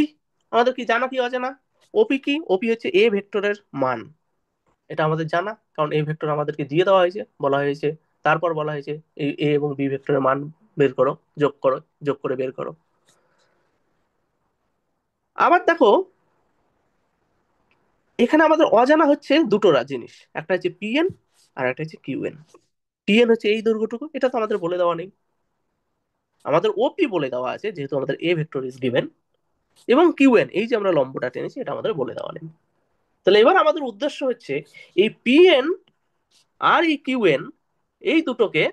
আমাদের কি জানা কি অজানা? ওপি কি? ওপি হচ্ছে এ ভেক্টরের মান, এটা আমাদের জানা, কারণ এ ভেক্টর আমাদেরকে দিয়ে দেওয়া হয়েছে, বলা হয়েছে, তারপর বলা হয়েছে এই এ এবং বি ভেক্টরের মান বের করো, যোগ করো, যোগ করে বের করো। আবার দেখো এখানে আমাদের অজানা হচ্ছে দুটো জিনিস, একটা হচ্ছে পিএন আর একটা হচ্ছে কিউএন। পিএন হচ্ছে এই দৈর্ঘ্যটুকু, এটা তো আমাদের বলে দেওয়া নেই। আমাদের ওপি বলে দেওয়া আছে যেহেতু আমাদের এ ভেক্টর ইজ গিভেন, এবং কিউএন এই যে আমরা লম্বটা টেনেছি এটা আমাদের বলে দেওয়া নেই। তাহলে এবার আমাদের উদ্দেশ্য হচ্ছে এই পিএন আর এই কিউএন এই দুটোকে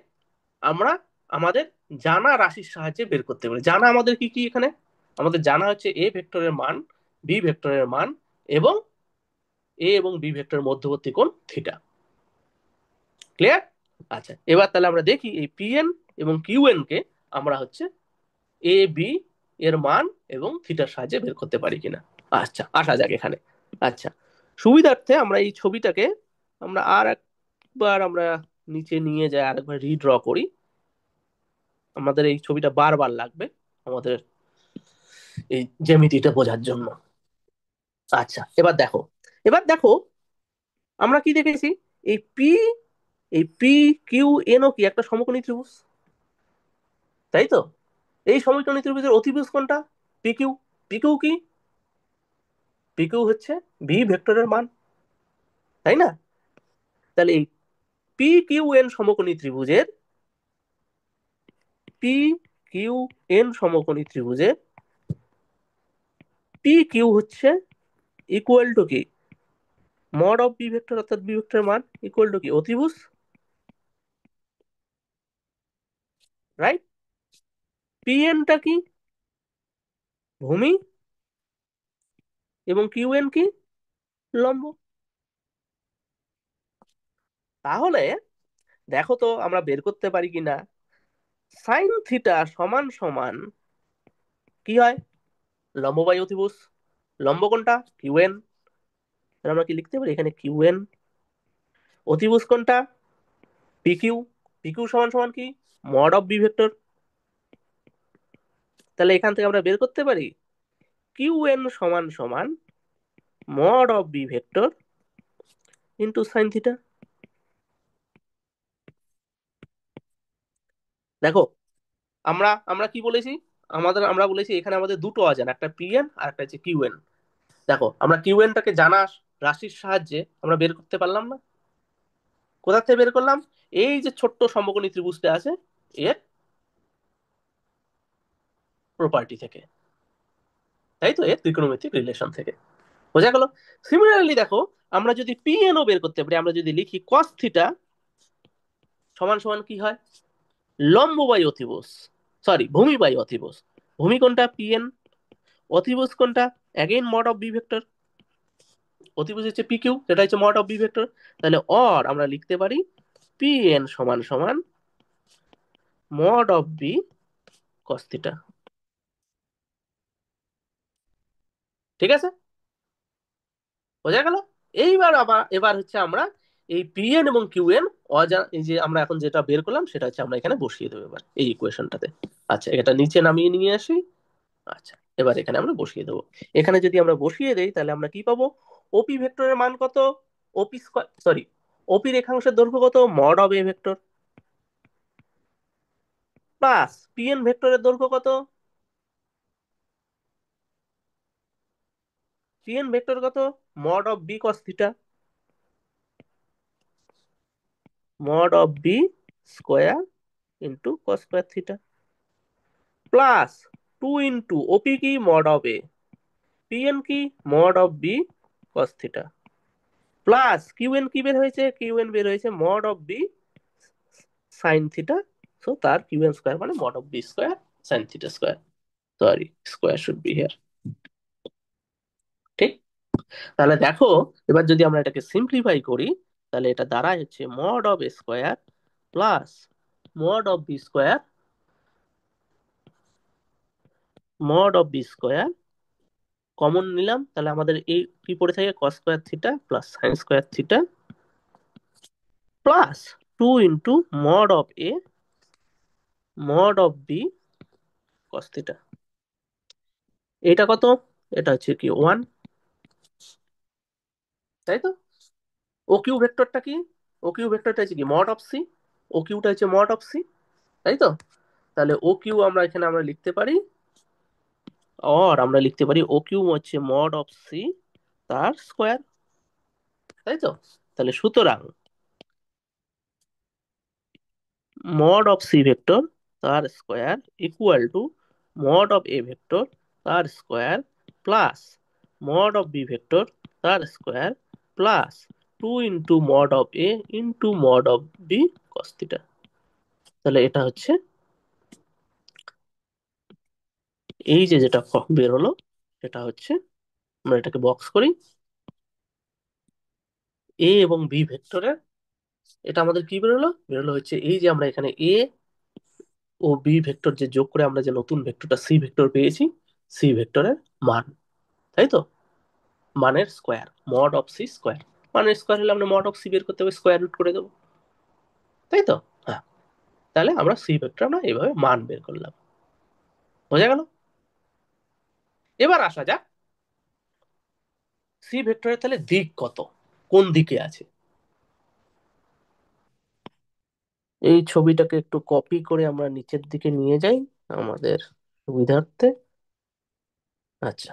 আমরা আমাদের জানা রাশির সাহায্যে বের করতে পারি। জানা আমাদের কি কি এখানে? আমাদের জানা হচ্ছে এ ভেক্টরের মান, বি ভেক্টরের মান, এবং এ এবং বি ভেক্টরের মধ্যবর্তী কোণ থিটা। ক্লিয়ার? আচ্ছা, এবার তাহলে আমরা দেখি এই পিএন এবং কিউএন কে আমরা হচ্ছে এ বি এর মান এবং থিটার সাহায্যে বের করতে পারি কিনা। আচ্ছা, আসা যাক এখানে। আচ্ছা, সুবিধার্থে আমরা এই ছবিটাকে আমরা আর একবার আমরা নিচে নিয়ে যাই, আরেকবার রিড্র করি। আমাদের এই ছবিটা বারবার লাগবে আমাদের এই জ্যামিতিটা বোঝার জন্য। আচ্ছা, এবার দেখো আমরা কি দেখেছি? এই পি কিউ এন ও কি একটা সমকোণী ত্রিভুজ, তাই তো? এই সমকোণী ত্রিভুজের অতিভুজ কোনটা? P Q. পি কিউ কি? পি কিউ হচ্ছে বি ভেক্টরের মান, তাই না? তাহলে এই পি কিউ এন সমকোণী ত্রিভুজের পি কিউ এন সমকোণী ত্রিভুজের পি কিউ হচ্ছে ইকুয়াল টু কি? মড অফ বি ভেক্টর, অর্থাৎ বি ভেক্টরের মান ইকুয়াল টু কি? অতিভুজ, রাইট? পি এনটা কি? ভূমি, এবং কিউ এন কি? লম্ব। তাহলে দেখো তো আমরা বের করতে পারি কিনা সাইন থিটা সমান সমান কি হয়? লম্ব বাই অতিভুজ। লম্ব কোনটা? Q N. তাহলে আমরা কি লিখতে পারি এখানে? Q N. অতিভুজ কোনটা? P Q. পি কিউ সমান সমান কি? Mod of B vector. তাহলে এখান থেকে আমরা বের করতে পারি কিউ এন সমান সমান mod of B vector into sine theta. দেখো, আমরা আমরা কি বলেছি, আমরা বলেছি এখানে আমাদের দুটো অজানা, একটা পিএন আর একটা হচ্ছে কিউএন। দেখো, আমরা কিউএনটাকে জানা রাশির সাহায্যে আমরা বের করতে পারলাম না? কোথা থেকে বের করলাম? এই যে ছোট্ট সমকোণী ত্রিভুজটা আছে, এর প্রপার্টি থেকে, তাই তো, এর ত্রিকোণমিতিক রিলেশন থেকে। বোঝা গেল? সিমিলারলি দেখো, আমরা যদি পিএন ও বের করতে পারি, আমরা যদি লিখি কস থিটা সমান সমান কি হয়, লম্ব বাই অতিভুজ, সরি ভূমি বাই অতিভুজ। ভূমি কোনটা? পিএন। অতিভুজ কোনটা? Again mod of B vector. অতিভুজ হচ্ছে পি কিউ, যেটা হচ্ছে মড অফ বি ভেক্টর। তাহলে অর আমরা লিখতে পারি পিএন সমান সমান mod of B cos theta. ঠিক আছে? বোঝা গেল? এইবার আবার এবার হচ্ছে আমরা এই পিএন এবং কিউএন অজানা, এই যে আমরা এখন যেটা বের করলাম সেটা হচ্ছে আমরা এখানে বসিয়ে দেবো এবার এই ইকুয়েশনটাতে। আচ্ছা, এটা নিচে নামিয়ে নিয়ে আসি। আচ্ছা, এবার এখানে আমরা বসিয়ে দেবো। এখানে যদি আমরা বসিয়ে দেই তাহলে আমরা কি পাবো? ওপি ভেক্টরের মান কত? ওপি স্কয়ার, সরি, ওপি রেখাংশের দৈর্ঘ্য কত? Mod of A vector, plus PN ভেক্টরের দৈর্ঘ্য কত? পিএন ভেক্টর কত? Mod of B cos theta, mod of B square into cos square theta, plus 2 into OP কি? Mod of A. পিএন কি? Mod of B cos theta, plus QN কি বের হয়েছে? QN বের হয়েছে mod of B sine theta. So তার QN square মানে mod of B square sine theta square, sorry square should be here. ঠিক? তাহলে দেখো, এবার যদি আমরা এটাকে সিম্পলিফাই করি, তাহলে এটা দাঁড়ায় হচ্ছে mod of A square plus mod of B square, mod of B square common নিলাম, তাহলে আমাদের এই কি পড়ে থাকে? Cos square theta plus sine square theta, plus 2 into mod of A mod of B cos theta. এটা কত? এটা হচ্ছে কি 1, তাই তো? ও কিউ ভেক্টরটা কি? ও কিউ ভেক্টরটা হচ্ছে কি? Mod of C. ও কিউটা হচ্ছে মড অফ সি, তাই তো? তাহলে ও কিউ আমরা এখানে আমরা লিখতে পারি, আর আমরা লিখতে পারি ও কিউ হচ্ছে মড অফ সি তার স্কোয়ার, তাই তো? তাহলে সুতরাং মড অফ সি ভেক্টর তার square equal to mod of A vector তার square plus mod of B vector তার square plus 2 into mod of A into mod of B cos theta. তাহলে এটা হচ্ছে এই যে যেটা বের হলো, সেটা হচ্ছে, আমরা এটাকে বক্স করি, এ এবং বি ভেক্টরের, এটা আমাদের কি বেরোলো? বেরোলো হচ্ছে এই যে আমরা এখানে এ ও বি ভেক্টর যে যোগ করে আমরা যে নতুন ভেক্টরটা সি ভেক্টর পেয়েছি, সি ভেক্টরের মান, তাই তো? মানের square, mod of C square. মানের স্কোয়ার হলে আমরা মড অফ সি বের করতে হবে, স্কোয়ার রুট করে দেবো, তাই তো? হ্যাঁ। তাহলে আমরা সি ভেক্টর আমরা এইভাবে মান বের করলাম। বোঝা গেল? এবার আসা যাক সি ভেক্টরের তাহলে দিক কত, কোন দিকে আছে। এই ছবিটাকে একটু কপি করে আমরা নিচের দিকে নিয়ে যাই আমাদের সুবিধার্থে। আচ্ছা,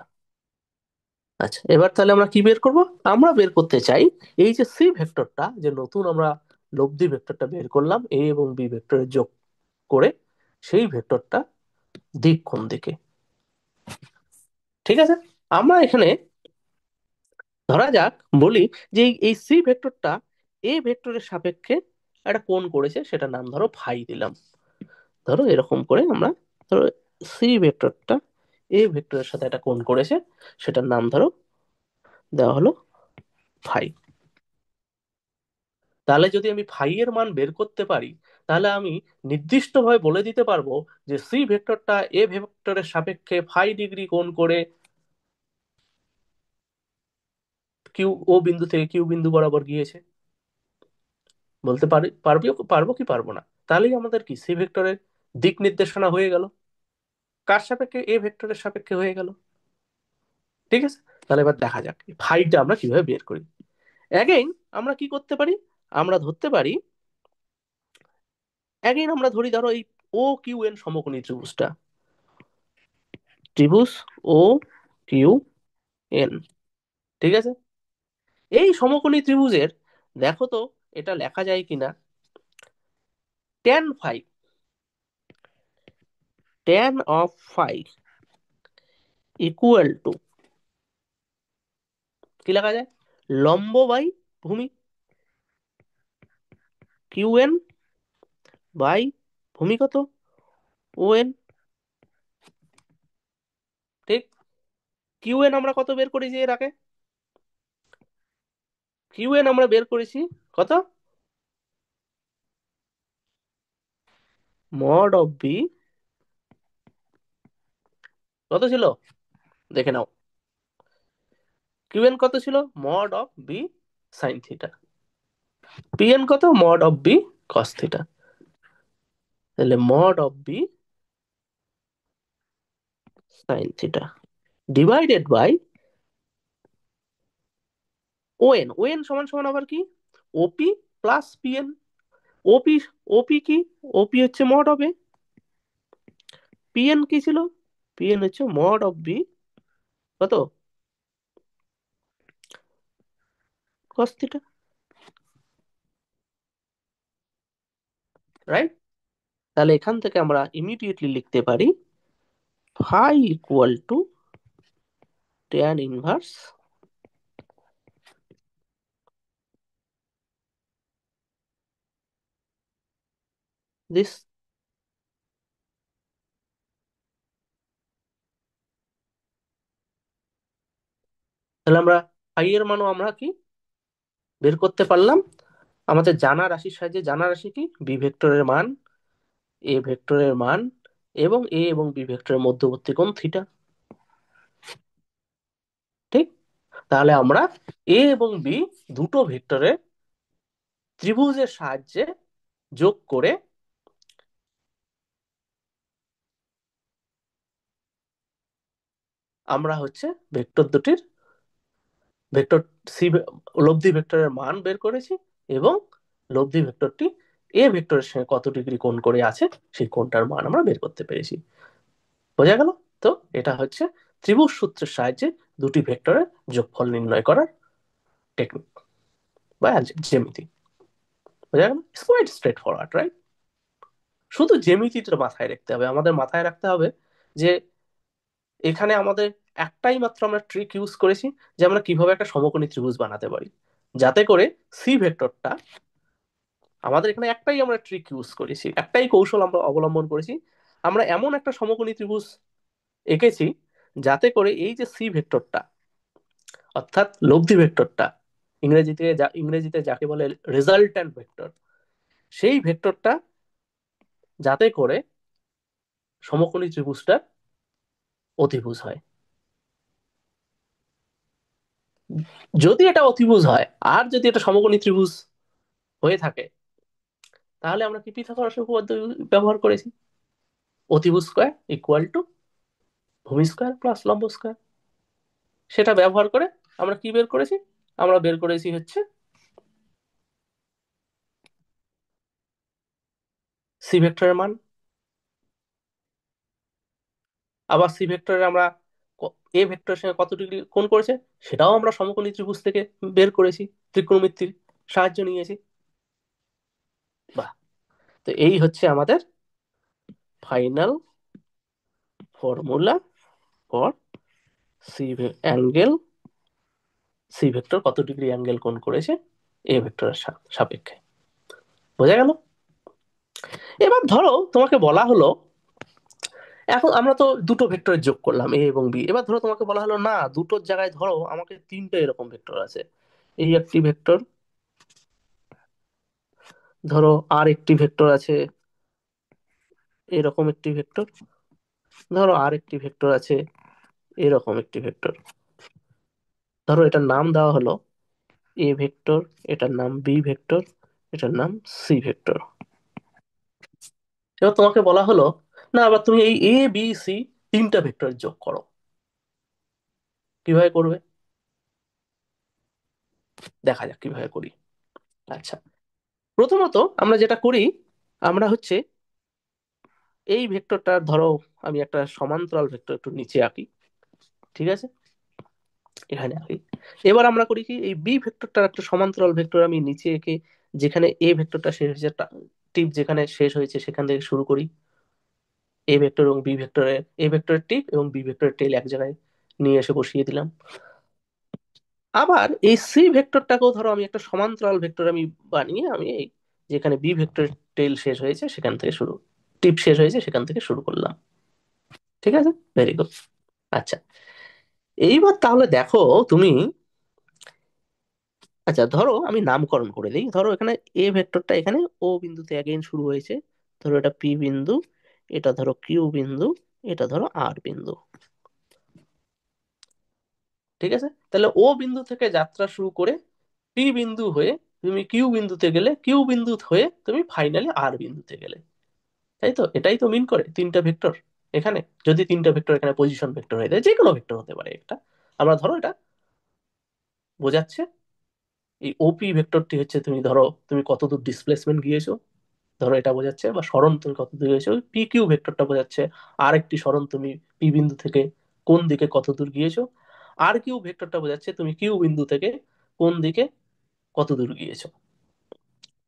আচ্ছা, এবার তাহলে আমরা কি বের করব? আমরা বের করতে চাই এই যে সি ভেক্টরটা, যে নতুন আমরা লব্ধি ভেক্টরটা বের করলাম এ এবং বি ভেক্টরের যোগ করে, সেই ভেক্টরটা দিক কোন দিকে। ঠিক আছে? আমরা এখানে ধরা যাক বলি যে এই সি ভেক্টরটা এ ভেক্টরের সাপেক্ষে একটা কোণ করেছে, সেটা নাম ধরো ফাই দিলাম। ধরো এরকম করে আমরা, ধরো সি ভেক্টরটা এ ভেক্টরের সাথে একটা কোণ করেছে, সেটার নাম ধরো দেওয়া হলো ফাই। তাহলে যদি আমি ফাই এর মান বের করতে পারি, তাহলে আমি নির্দিষ্টভাবে বলে দিতে পারবো যে সি ভেক্টরটা এ ভেক্টরের সাপেক্ষে ফাই ডিগ্রি কোণ করে কিউ ও বিন্দু থেকে কিউ বিন্দু বরাবর গিয়েছে। বলতে পারি, পারবো কি পারবো না? তাহলেই আমাদের কি সি ভেক্টরের দিক নির্দেশনা হয়ে গেল, কার সাপেক্ষে? এ ভেক্টরের সাপেক্ষে হয়ে গেল। ঠিক আছে? তাহলে এবার দেখা যাক ফাইটা আমরা কিভাবে বের করি। অ্যাগেইন আমরা কি করতে পারি? আমরা ধরতে পারি, অ্যাগেইন আমরা ধরি, ধরো এই ও কিউ এন সমকোণী ত্রিভুজটা, ত্রিভুজ ও কিউ এন, ঠিক আছে? এই সমকোণী ত্রিভুজের, দেখো তো এটা লেখা যায় কিনা, tan phi, tan of phi equal to, কি লেখা যায়, লম্ব বাই ভূমি, কিউ এন বাই ভূমি কত, ও এন, ঠিক? কিউ এন আমরা কত বের করেছি এর আগে, কিউ এন আমরা বের করেছি কত, মড অফ বি, কত ছিল দেখে নাও, কিউ এন কত ছিল, mod of B sine theta, P N কত, mod of B cos theta. তাহলে mod of B sine theta divided by ON, ON সমান সমান আবার কি, ওপি প্লাস পিএন, ওপি, ওপি কি, ওপি হচ্ছে মড অফ এ, পিএন কি ছিল, পিএন হচ্ছে মড অফ বি কত, কস থিটা, রাইট? তাহলে এখান থেকে আমরা ইমিডিয়েটলি লিখতে পারি phi equal to tan inverse this. তাহলে আমরা ফাই এর মানও আমরা কি বের করতে পারলাম, আমাদের জানা রাশির সাহায্যে, জানা রাশি কি, বি ভেক্টরের মান, এ ভেক্টরের মান, এবং এ এবং বি ভেক্টরের মধ্যবর্তী কোণ থিটা, ঠিক? তাহলে আমরা এ এবং বি দুটো ভেক্টরের ত্রিভুজের সাহায্যে যোগ করে আমরা হচ্ছে ভেক্টর দুটির, ভেক্টর সি, লব্ধি ভেক্টরের মান বের করেছি, এবং লব্ধি ভেক্টরটি এ ভেক্টরের সঙ্গে কত ডিগ্রি কোণ করে আছে সেই কোণটার মান আমরা বের করতে পেরেছি। বোঝা গেল? তো এটা হচ্ছে ত্রিভুজ সূত্রের সাহায্যে দুটি ভেক্টরের যোগফল নির্ণয় করার টেকনিক বা জ্যামিতি। বোঝা গেল? It's quite straightforward, right? শুধু জ্যামিতিটা মাথায় রাখতে হবে, আমাদের মাথায় রাখতে হবে যে এখানে আমাদের একটাই মাত্র আমরা ট্রিক ইউজ করেছি, যে আমরা কিভাবে একটা সমকোণী ত্রিভুজ বানাতে পারি, যাতে করে সি ভেক্টরটা, আমাদের এখানে একটাই আমরা ট্রিক ইউজ করেছি, একটাই কৌশল আমরা অবলম্বন করেছি, আমরা এমন একটা সমকোণী ত্রিভুজ এঁকেছি যাতে করে এই যে সি ভেক্টরটা, অর্থাৎ লব্ধি ভেক্টরটা, ইংরেজিতে যাকে বলে রেজাল্ট্যান্ট ভেক্টর, সেই ভেক্টরটা যাতে করে সমকোণী ত্রিভুজটা অতিভুজ হয়। যদি এটা অতিভুজ হয়, আর যদি এটা সমকোণী ত্রিভুজ হয়ে থাকে, তাহলে আমরা কি পিথাগোরাস উপপাদ্য ব্যবহার করেছি, অতিভুজ স্কয়ার ইকুয়াল টু ভূমি স্কয়ার প্লাস লম্ব স্কয়ার, সেটা ব্যবহার করে আমরা কি বের করেছি, আমরা বের করেছি হচ্ছে সি ভেক্টরের মান। আবার সি ভেক্টরের আমরা এ ভেক্টরের সঙ্গে কত ডিগ্রি কোণ করেছে সেটাও আমরা সমকোণী ত্রিভুজ থেকে বের করেছি, ত্রিকোণমিতির সাহায্য নিয়েছি। বাহ! তো এই হচ্ছে আমাদের final formula for C angle, C vector কত ডিগ্রি অ্যাঙ্গেল কোণ করেছে এ ভেক্টরের সাপেক্ষে। বোঝা গেল? এবার ধরো তোমাকে বলা হলো, এখন আমরা তো দুটো ভেক্টরের যোগ করলাম এ এবং বি, এবার ধরো তোমাকে বলা হলো না, দুটোর জায়গায় ধরো আমাকে তিনটে এরকম ভেক্টর আছে, এই একটি ভেক্টর, ধরো আর একটি ভেক্টর আছে, এরকম একটি ভেক্টর, ধরো আর একটি ভেক্টর আছে, এরকম একটি ভেক্টর, ধরো এটার নাম দেওয়া হলো এ ভেক্টর, এটার নাম বি ভেক্টর, এটার নাম সি ভেক্টর। এবার তোমাকে বলা হলো, না আবার তুমি এই এ বি সি তিনটা ভেক্টর যোগ করো, কিভাবে করবে দেখা যাক কিভাবে করি। আচ্ছা, প্রথমত আমরা যেটা করি, আমরা হচ্ছে এই ভেক্টরটা ধরো আমি একটা সমান্তরাল ভেক্টর একটু নিচে আঁকি, ঠিক আছে, এখানে আঁকি। এবার আমরা করি কি, এই বি ভেক্টরটার একটা সমান্তরাল ভেক্টর আমি নিচে এঁকে, যেখানে এ ভেক্টরটা শেষ হয়েছে, টিপ যেখানে শেষ হয়েছে সেখান থেকে শুরু করি। এ ভেক্টর এবং বি ভেক্টরের, এ ভেক্টরের টিপ এবং বি ভেক্টরের টেল এক জায়গায় নিয়ে এসে বসিয়ে দিলাম। আবার এই সি ভেক্টরটাকেও ধরো আমি একটা সমান্তরাল ভেক্টর আমি বানিয়ে আমি এই যেখানে বি ভেক্টরের টেল শেষ হয়েছে সেখান থেকে শুরু, টিপ শেষ হয়েছে সেখান থেকে শুরু করলাম। ঠিক আছে, ভেরি গুড। আচ্ছা, এইবার তাহলে দেখো তুমি, আচ্ছা ধরো আমি নামকরণ করে দিই, ধরো এখানে এ ভেক্টরটা এখানে ও বিন্দুতে অ্যাগেইন শুরু হয়েছে, ধরো এটা পি বিন্দু, এটা ধরো কিউ বিন্দু, এটা ধরো আর বিন্দু। ঠিক আছে, তাহলে ও বিন্দু থেকে যাত্রা শুরু করে পি বিন্দু হয়ে তুমি কিউ বিন্দুতে গেলে, কিউ বিন্দু হয়ে তুমি ফাইনালি আর বিন্দুতে গেলে। তাই তো, এটাই তো মিন করে তিনটা ভেক্টর এখানে। যদি তিনটা ভেক্টর এখানে পজিশন ভেক্টর হয়ে যায়, যে কোনো ভেক্টর হতে পারে একটা, আমরা ধরো এটা বোঝাচ্ছে এই ওপি ভেক্টরটি হচ্ছে তুমি ধরো তুমি কতদূর ডিসপ্লেসমেন্ট গিয়েছো, ধরো এটা বোঝাচ্ছে, বা সরণ তুমি কতদূর গিয়েছো। পি কিউ ভেক্টরটা বোঝাচ্ছে আরেকটি সরণ তুমি পি বিন্দু থেকে কোন দিকে কত দূর গিয়েছো। আর কিউ ভেক্টরটা বোঝাচ্ছে তুমি কিউ বিন্দু থেকে কোন দিকে কত দূর গিয়েছো।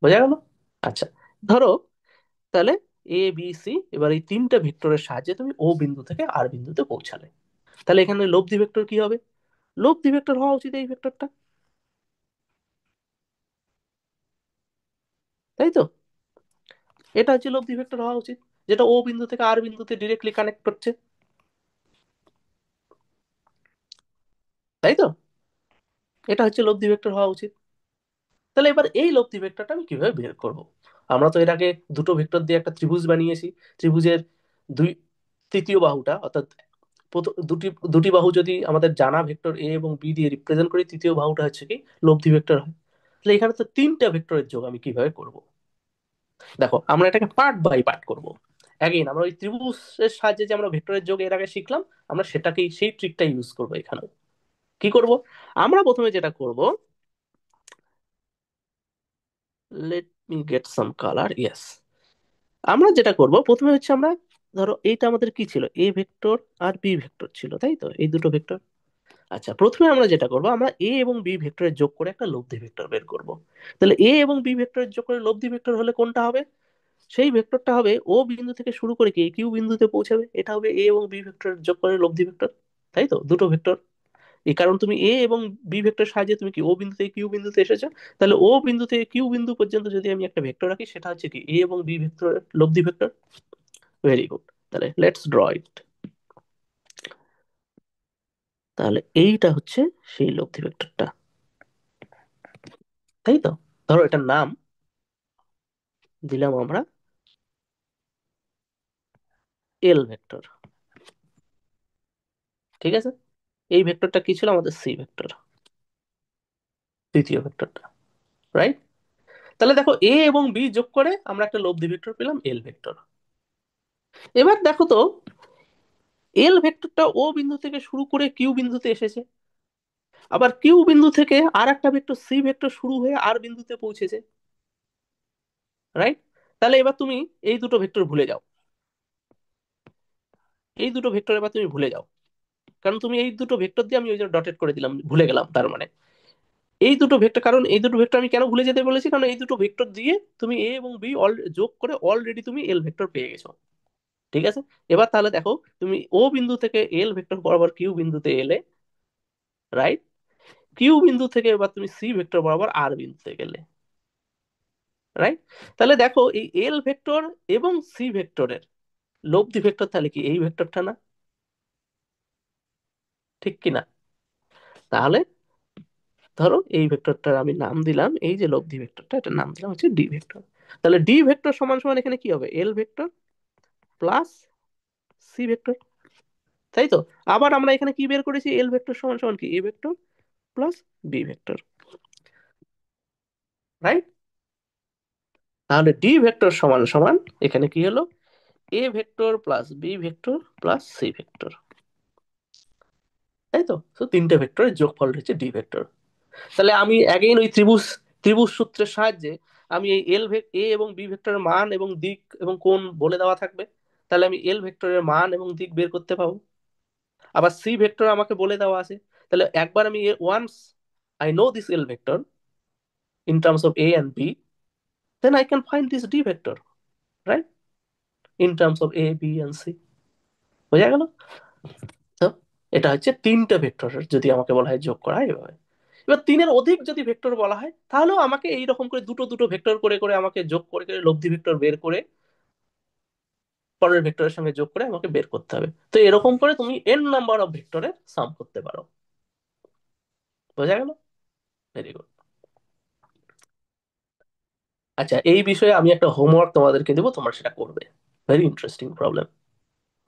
বোঝা গেল? আচ্ছা, ধরো তাহলে এ বি সি, এবার এই তিনটা ভেক্টরের সাহায্যে তুমি ও বিন্দু থেকে আর বিন্দুতে পৌঁছালে, তাহলে এখানে লব্ধি ভেক্টর কি হবে? লব্ধি ভেক্টর হওয়া উচিত এই ভেক্টরটা, তাই তো, এটা হচ্ছে লব্ধি ভেক্টর হওয়া উচিত, যেটা ও বিন্দু থেকে আর বিন্দুতে ডিরেক্টলি কানেক্ট করছে, তাই তো, এটা হচ্ছে লব্ধি ভেক্টর হওয়া উচিত। তাহলে এবার এই লব্ধি ভেক্টরটা আমি কিভাবে বের করব? আমরা তো এর আগে দুটো ভেক্টর দিয়ে একটা ত্রিভুজ বানিয়েছি। ত্রিভুজের দুই তৃতীয় বাহুটা, অর্থাৎ দুটি দুটি বাহু যদি আমাদের জানা ভেক্টর এ এবং বি দিয়ে রিপ্রেজেন্ট করি, তৃতীয় বাহুটা হচ্ছে কি লব্ধি ভেক্টর হয়। তাহলে এখানে তো তিনটা ভেক্টরের যোগ আমি কিভাবে করব? দেখো আমরা এটাকে পার্ট বাই পার্ট করব। অ্যাগেইন আমরা ওই ত্রিভুজের সাহায্যে যে আমরা ভেক্টরের যোগ এর আগে শিখলাম, আমরা সেটাকেই সেই ট্রিকটা ইউজ করবো এখানে। কি করব? আমরা প্রথমে যেটা করব, let me get some colour, yes. আমরা যেটা করব প্রথমে হচ্ছে আমরা, ধরো এইটা আমাদের কি ছিল, এ ভেক্টর আর বি ভেক্টর ছিল, তাই তো, এই দুটো ভেক্টর। আচ্ছা, প্রথমে আমরা যেটা করব, আমরা এ এবং বি ভেক্টরের যোগ করে একটা লব্ধি ভেক্টর বের করব। তাহলে এ এবং বি ভেক্টরের যোগ করে লব্ধি ভেক্টর হলে কোনটা হবে? সেই ভেক্টরটা হবে ও বিন্দু থেকে শুরু করে কি কিউ বিন্দুতে পৌঁছাবে, এটা হবে এ এবং বি ভেক্টরের যোগ করে লব্ধি ভেক্টর। তাই তো, দুটো ভেক্টর, এই কারণ তুমি এ এবং বি ভেক্টর সাহায্যে তুমি কি ও বিন্দু থেকে কিউ বিন্দুতে এসেছো। তাহলে ও বিন্দু থেকে কিউ বিন্দু পর্যন্ত যদি আমি একটা ভেক্টর রাখি, সেটা হচ্ছে কি এ এবং বি ভেক্টরের লব্ধি ভেক্টর। ভেরি গুড, তাহলে লেটস ড্র ইট। তাহলে এইটা হচ্ছে সেই লব্ধি ভেক্টরটা, তাই তো। ধরো এটার নাম দিলাম আমরা এল ভেক্টর। ঠিক আছে, এই ভেক্টরটা কি ছিল আমাদের সি ভেক্টর, তৃতীয় ভেক্টরটা, রাইট। তাহলে দেখো এ এবং বি যোগ করে আমরা একটা লব্ধি ভেক্টর পেলাম এল ভেক্টর। এবার দেখো তো, এল ভেক্টরটা ও বিন্দু থেকে শুরু করে কিউ বিন্দুতে এসেছে, আবার কিউ বিন্দু থেকে আর একটা ভেক্টর সি ভেক্টর শুরু হয়ে আর বিন্দুতে পৌঁছেছে, রাইট। তাহলে এবার তুমি এই দুটো ভেক্টর ভুলে যাও, এই দুটো ভেক্টর এবার তুমি ভুলে যাও, কারণ তুমি এই দুটো ভেক্টর দিয়ে আমি ওই যে ডটেড করে দিলাম, ভুলে গেলাম তার মানে এই দুটো ভেক্টর, কারণ এই দুটো ভেক্টর আমি কেন ভুলে যেতে বলেছি, কারণ এই দুটো ভেক্টর দিয়ে তুমি এ এবং বি যোগ করে অলরেডি তুমি এল ভেক্টর পেয়ে গেছো। ঠিক আছে, এবার তাহলে দেখো তুমি ও বিন্দু থেকে এল ভেক্টর বরাবর কিউ বিন্দুতে এলে, রাইট। কিউ বিন্দু থেকে এবার তুমি সি ভেক্টর বরাবর আর বিন্দুতে গেলে, রাইট। তাহলে দেখো এই এল ভেক্টর এবং সি ভেক্টরের লব্ধি ভেক্টর তাহলে কি এই ভেক্টরটা না? ঠিক কি না? তাহলে ধরো এই ভেক্টরটার আমি নাম দিলাম, এই যে লব্ধি ভেক্টরটা, এটার নাম দিলাম হচ্ছে ডি ভেক্টর। তাহলে ডি ভেক্টর সমান সমান এখানে কি হবে, এল ভেক্টর প্লাস সি ভেক্টর, তাই তো। আবার আমরা এখানে কি বের করেছি, এল ভেক্টর সমান সমান কি A vector plus B vector, right. তাহলে ডি ভেক্টর সমান সমান এখানে কি হলো, A vector plus B vector plus C vector, তাই তো। তো তিনটে ভেক্টরের যোগফল হচ্ছে ডি ভেক্টর। তাহলে আমি অ্যাগেইন ওই ত্রিভুজ ত্রিভুজ সূত্রের সাহায্যে আমি এই এ এবং বি ভেক্টরের মান এবং দিক এবং কোণ বলে দেওয়া থাকবে। তাহলে আমি এল ভেক্টরের মান এবং দিক বের করতে পাবো। আবার সি ভেক্টর আমাকে বলে দেওয়া আছে। তাহলে একবার আমি once I know this L vector in terms of A and B, then I can find this D vector, right, in terms of A B and C. বোঝা গেল? তো এটা হচ্ছে তিনটা ভেক্টরের যদি আমাকে বলা হয় যোগ করা হয় এভাবে। এবার তিনের অধিক যদি ভেক্টর বলা হয় তাহলেও আমাকে এইরকম করে দুটো দুটো ভেক্টর করে করে আমাকে যোগ করে করে লব্ধি ভেক্টর বের করে পরের ভেক্টরের সঙ্গে যোগ করে আমাকে বের করতে হবে। তো এরকম করে তুমি এন নাম্বার অফ ভেক্টরের সাম করতে পারো। বোঝা গেল? Very good. আচ্ছা, এই বিষয়ে আমি একটা হোমওয়ার্ক তোমাদেরকে দেবো, তোমরা সেটা করবে। Very interesting problem.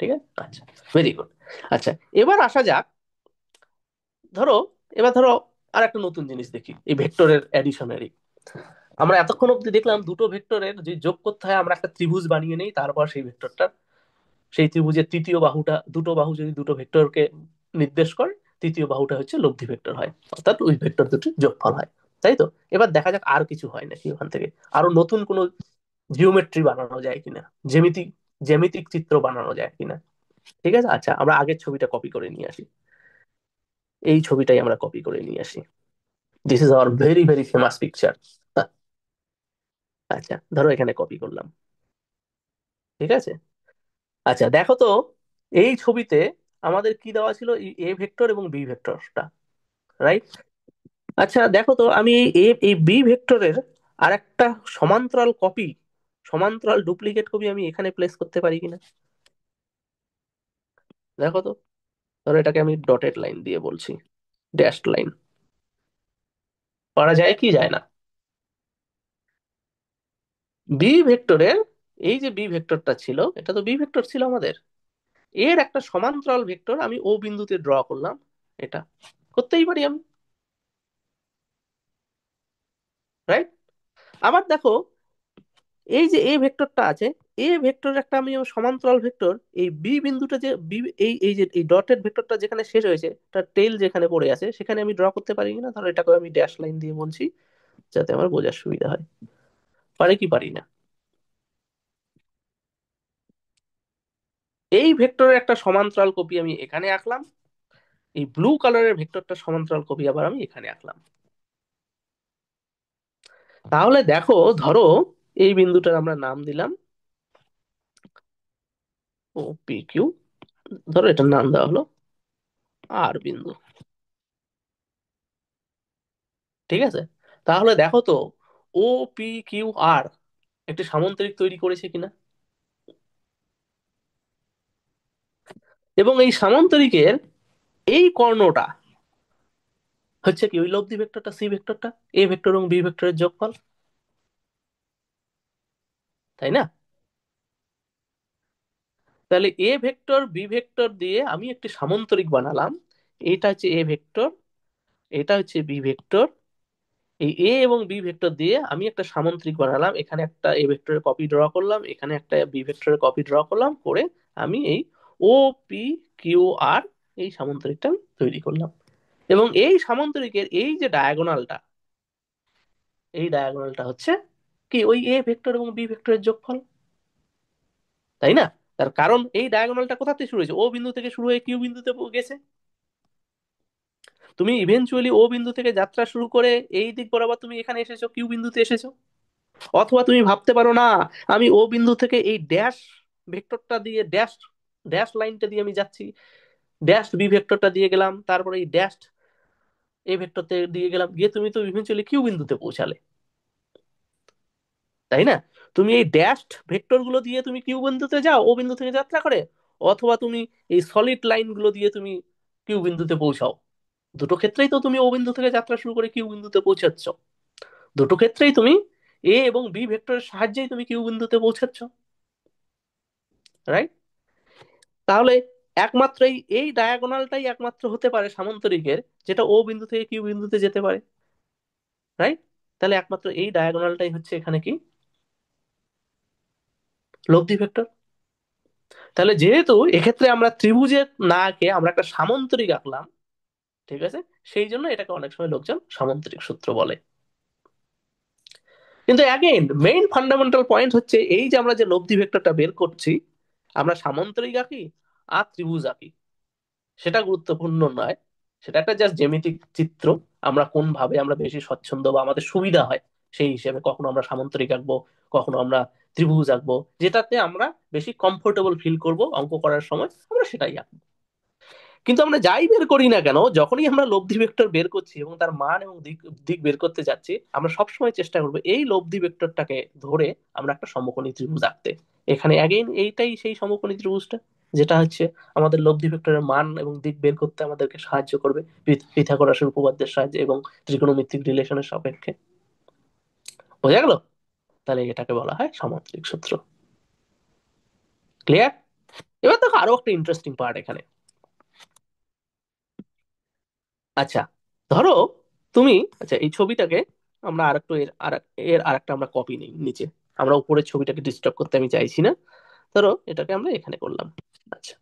ঠিক আছে, আচ্ছা, ভেরি গুড। আচ্ছা, এবার আসা যাক, ধরো, এবার ধরো আর একটা নতুন জিনিস দেখি এই ভেক্টরের অ্যাডিশনারি। আমরা এতক্ষণ অব্দি দেখলাম দুটো ভেক্টরের যে যোগ করতে হয়, আমরা একটা ত্রিভুজ বানিয়ে নেই, তারপর সেই ভেক্টরটা, সেই ত্রিভুজের তৃতীয় বাহুটা, দুটো বাহু যদি দুটো ভেক্টরকে নির্দেশ করে, তৃতীয় বাহুটা হচ্ছে লব্ধি ভেক্টর হয়, অর্থাৎ ওই ভেক্টর দুটির যোগফল হয়। তাই তো? এবার দেখা যাক আর কিছু হয় নাকি ওখান থেকে, আরো নতুন কোনো জিওমেট্রি বানানো যায় কিনা, জ্যামিতিক জ্যামিতিক চিত্র বানানো যায় কিনা। ঠিক আছে, আচ্ছা, আমরা আগের ছবিটা কপি করে নিয়ে আসি। এই ছবিটাই আমরা কপি করে নিয়ে আসি। This is our very very famous picture. আচ্ছা, ধরো এখানে কপি করলাম। ঠিক আছে, আচ্ছা দেখো তো, এই ছবিতে আমাদের কি দেওয়া ছিল, এই এ ভেক্টর এবং বি ভেক্টরটা, রাইট? আচ্ছা দেখো তো, আমি এই বি ভেক্টরের আর একটা সমান্তরাল কপি, সমান্তরাল ডুপ্লিকেট কপি আমি এখানে প্লেস করতে পারি কিনা। দেখো তো, ধরো এটাকে আমি ডটেড লাইন দিয়ে বলছি, ড্যাশড লাইন। পারা যায় কি যায় না? বি ভেক্টরের, এই যে বি ভেক্টরটা ছিল, এটা তো বি ভেক্টর ছিল আমাদের, এর একটা সমান্তরাল ভেক্টর আমি ও বিন্দুতে ড্র করলাম। এটা করতেই পারি আমি, রাইট? আবার দেখো, এই যে এ ভেক্টরটা আছে, এ ভেক্টর একটা আমি সমান্তরাল ভেক্টর, এই বি বিন্দুটা যে বি, এই যে এই ডটেড ভেক্টরটা যেখানে শেষ হয়েছে, তার টেল যেখানে পড়ে আছে, সেখানে আমি ড্র করতে পারি কিনা। ধরো এটাকে আমি ড্যাশ লাইন দিয়ে বলছি, যাতে আমার বোঝার সুবিধা হয়। পারি কি পারি না? এই ভেক্টরের একটা সমান্তরাল কপি আমি এখানে আঁকলাম, এই ব্লু কালারের ভেক্টরটা সমান্তরাল কপি আবার আমি এখানে আঁকলাম। তাহলে দেখো, ধরো এই বিন্দুটার আমরা নাম দিলাম ও পি কিউ, ধরো এটার নাম দেওয়া হলো আর বিন্দু। ঠিক আছে, তাহলে দেখো তো, ও পি কিউ আর একটি সামান্তরিক তৈরি করেছে কিনা। এবং এই সামান্তরিকের এই কর্ণটা হচ্ছে কি, ওই লব্ধি ভেক্টরটা সি ভেক্টরটা, এ ভেক্টর এবং বি ভেক্টরের যোগফল, তাই না? তাহলে এ ভেক্টর বি ভেক্টর দিয়ে আমি একটি সামান্তরিক বানালাম। এটা হচ্ছে এ ভেক্টর, এটা হচ্ছে বি ভেক্টর, এই এ এবং বি ভেক্টর দিয়ে আমি একটা সামান্তরিক বানালাম। এখানে একটা এ ভেক্টরের কপি ড্র করলাম, এখানে একটা বি ভেক্টরের কপি ড্র করলাম, করে আমি এই ও পি কিউ আর, এই সামান্তরিকটা আমি তৈরি করলাম। এবং এই সামান্তরিকের এই যে ডায়াগোনালটা, এই ডায়াগোনালটা হচ্ছে কি, ওই এ ভেক্টর এবং বি ভেক্টরের যোগফল, তাই না? তার কারণ এই ডায়াগোনালটা কোথা থেকে শুরু হয়েছে, ও বিন্দু থেকে শুরু হয়ে কিউ বিন্দুতে গেছে। তুমি ইভেনচুয়ালি ও বিন্দু থেকে যাত্রা শুরু করে এই দিক বরাবর তুমি এখানে এসেছো, কিউ বিন্দুতে এসেছো। অথবা তুমি ভাবতে পারো না, আমি ও বিন্দু থেকে এই ড্যাশ ভেক্টরটা দিয়ে, ড্যাশ ড্যাশ লাইনটা দিয়ে আমি যাচ্ছি, ড্যাশ বি ভেক্টরটা দিয়ে গেলাম, তারপরে এই ড্যাশ এ ভেক্টরতে দিয়ে গেলাম, গিয়ে তুমি তো ইভেনচুয়ালি কিউ বিন্দুতে পৌঁছালে, তাই না? তুমি এই ড্যাশড ভেক্টর গুলো দিয়ে তুমি কিউ বিন্দুতে যাও ও বিন্দু থেকে যাত্রা করে, অথবা তুমি এই সলিড লাইন গুলো দিয়ে তুমি কিউ বিন্দুতে পৌঁছাও। দুটো ক্ষেত্রেই তো তুমি ও বিন্দু থেকে যাত্রা শুরু করে কিউ বিন্দুতে পৌঁছাচ্ছ। দুটো ক্ষেত্রেই তুমি এ এবং বি ভেক্টরের সাহায্যেই তুমি কিউ বিন্দুতে পৌঁছাচ্ছ, রাইট? তাহলে একমাত্র এই ডায়াগোনালটাই একমাত্র হতে পারে সামান্তরিকের, যেটা ও বিন্দু থেকে কিউ বিন্দুতে যেতে পারে, রাইট? তাহলে একমাত্র এই ডায়াগোনালটাই হচ্ছে এখানে কি, লব্ধি ভেক্টর। তাহলে যেহেতু এক্ষেত্রে আমরা ত্রিভুজের না এঁকে আমরা একটা সামান্তরিক আঁকলাম, ঠিক আছে, সেই জন্য এটাকে অনেক সময় লোকজন সামান্তরিক সূত্র বলে। কিন্তু অ্যাগেইন মেইন ফান্ডামেন্টাল পয়েন্ট হচ্ছে, এই যে আমরা যে লব্ধি ভেক্টরটা বের করছি, আমরা সামান্তরিক আঁকি আর ত্রিভুজ আঁকি সেটা গুরুত্বপূর্ণ নয়, সেটা একটা জাস্ট জ্যামিতিক চিত্র। আমরা কোন ভাবে আমরা বেশি স্বচ্ছন্দ বা আমাদের সুবিধা হয় সেই হিসেবে কখনো আমরা সামান্তরিক আঁকবো, কখনো আমরা ত্রিভুজ আঁকবো, যেটাতে আমরা বেশি কমফোর্টেবল ফিল করব অঙ্ক করার সময় আমরা সেটাই আঁকবো। কিন্তু আমরা যাই বের করি না কেন, যখনই আমরা লব্ধি ভেক্টর বের করছি এবং তার মান এবং দিক দিক বের করতে যাচ্ছি, আমরা সবসময় চেষ্টা করবো এই লব্ধি ভেক্টরটাকে ধরে আমরা একটা সমকোণী ত্রিভুজ আঁকতে। এখানে অ্যাগেইন এইটাই সেই সমকোণী ত্রিভুজটা, যেটা হচ্ছে আমাদের লব্ধি ভেক্টরের মান এবং দিক বের করতে আমাদেরকে সাহায্য করবে পিথাগোরাসের উপপাদ্যের সাহায্যে এবং ত্রিকোণমিতিক রিলেশনের সাপেক্ষে। বোঝা গেল? তাহলে এটাকে বলা হয় সামান্তরিক সূত্র। ক্লিয়ার? এবার দেখো আরো একটা ইন্টারেস্টিং পার্ট এখানে। আচ্ছা, ধরো তুমি, আচ্ছা এই ছবিটাকে আমরা আরেকটু এর আরেকটা আমরা কপি নিই নিচে। আমরা উপরের ছবিটাকে ডিস্টার্ব করতে আমি চাইছি না, ধরো এটাকে আমরা এখানে করলাম। আচ্ছা,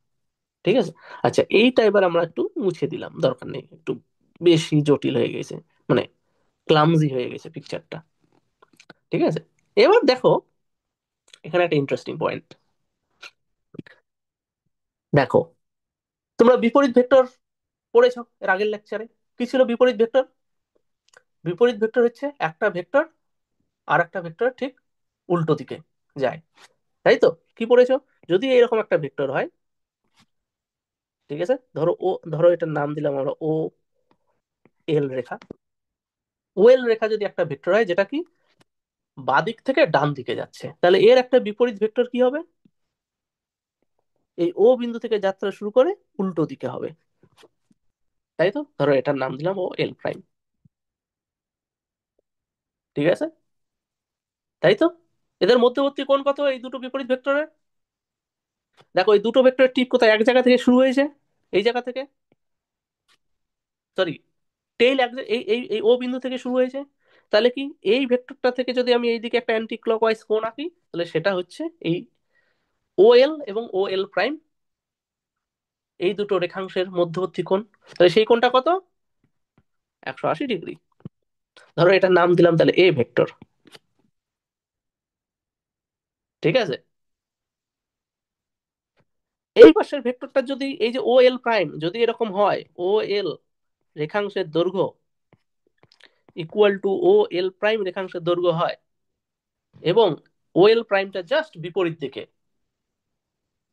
ঠিক আছে। আচ্ছা, এইটা এবার আমরা একটু মুছে দিলাম, দরকার নেই, একটু বেশি জটিল হয়ে গেছে, মানে ক্লামজি হয়ে গেছে পিকচারটা। ঠিক আছে, এবার দেখো এখানে একটা ইন্টারেস্টিং পয়েন্ট। দেখো, তোমরা বিপরীত ভেক্টর পড়েছো এর আগের লেকচারে। কি ছিল বিপরীত ভেক্টর? বিপরীত ভেক্টর হচ্ছে একটা ভেক্টর আর একটা ভেক্টর ঠিক উল্টো দিকে যায়, তাই তো? কি পড়েছো? যদি এরকম একটা ভেক্টর হয়, ঠিক আছে, ধরো এটার নাম দিলাম আমরা ও এল রেখা। ও এল রেখা যদি একটা ভেক্টর হয় যেটা কি বাদিক থেকে ডান দিকে যাচ্ছে, তাহলে এর একটা বিপরীত ভেক্টর কি হবে? এই ও বিন্দু থেকে যাত্রা শুরু করে উল্টো দিকে হবে, তাই তো? ধরো এটার নাম দিলাম ও এল প্রাইম। ঠিক আছে, তাই তো? এদের মধ্যবর্তী কোণ কত এই দুটো বিপরীত ভেক্টরের? দেখো এই দুটো ভেক্টরের টিপ কোথায়, এক জায়গা থেকে শুরু হয়েছে, এই জায়গা থেকে, সরি, টেইল এক এই এই এই ও বিন্দু থেকে শুরু হয়েছে। তাহলে কি এই ভেক্টরটা থেকে যদি আমি এইদিকে একটা অ্যান্টি ক্লকওয়াইজ কোণ আঁকি, তাহলে সেটা হচ্ছে এই ও এল এবং ও এল প্রাইম, এই দুটো রেখাংশের মধ্যবর্তী কোণ। তাহলে সেই কোণটা কত? 180 ডিগ্রি। ধরো এটার নাম দিলাম তাহলে এ ভেক্টর। ঠিক আছে, এই পাশের ভেক্টরটা যদি এই যে ও এল প্রাইম যদি এরকম হয়, ও এল রেখাংশের দৈর্ঘ্য equal to O L prime রেখাংশের দৈর্ঘ্য হয়, এবং ও এল প্রাইমটা জাস্ট বিপরীত দিকে,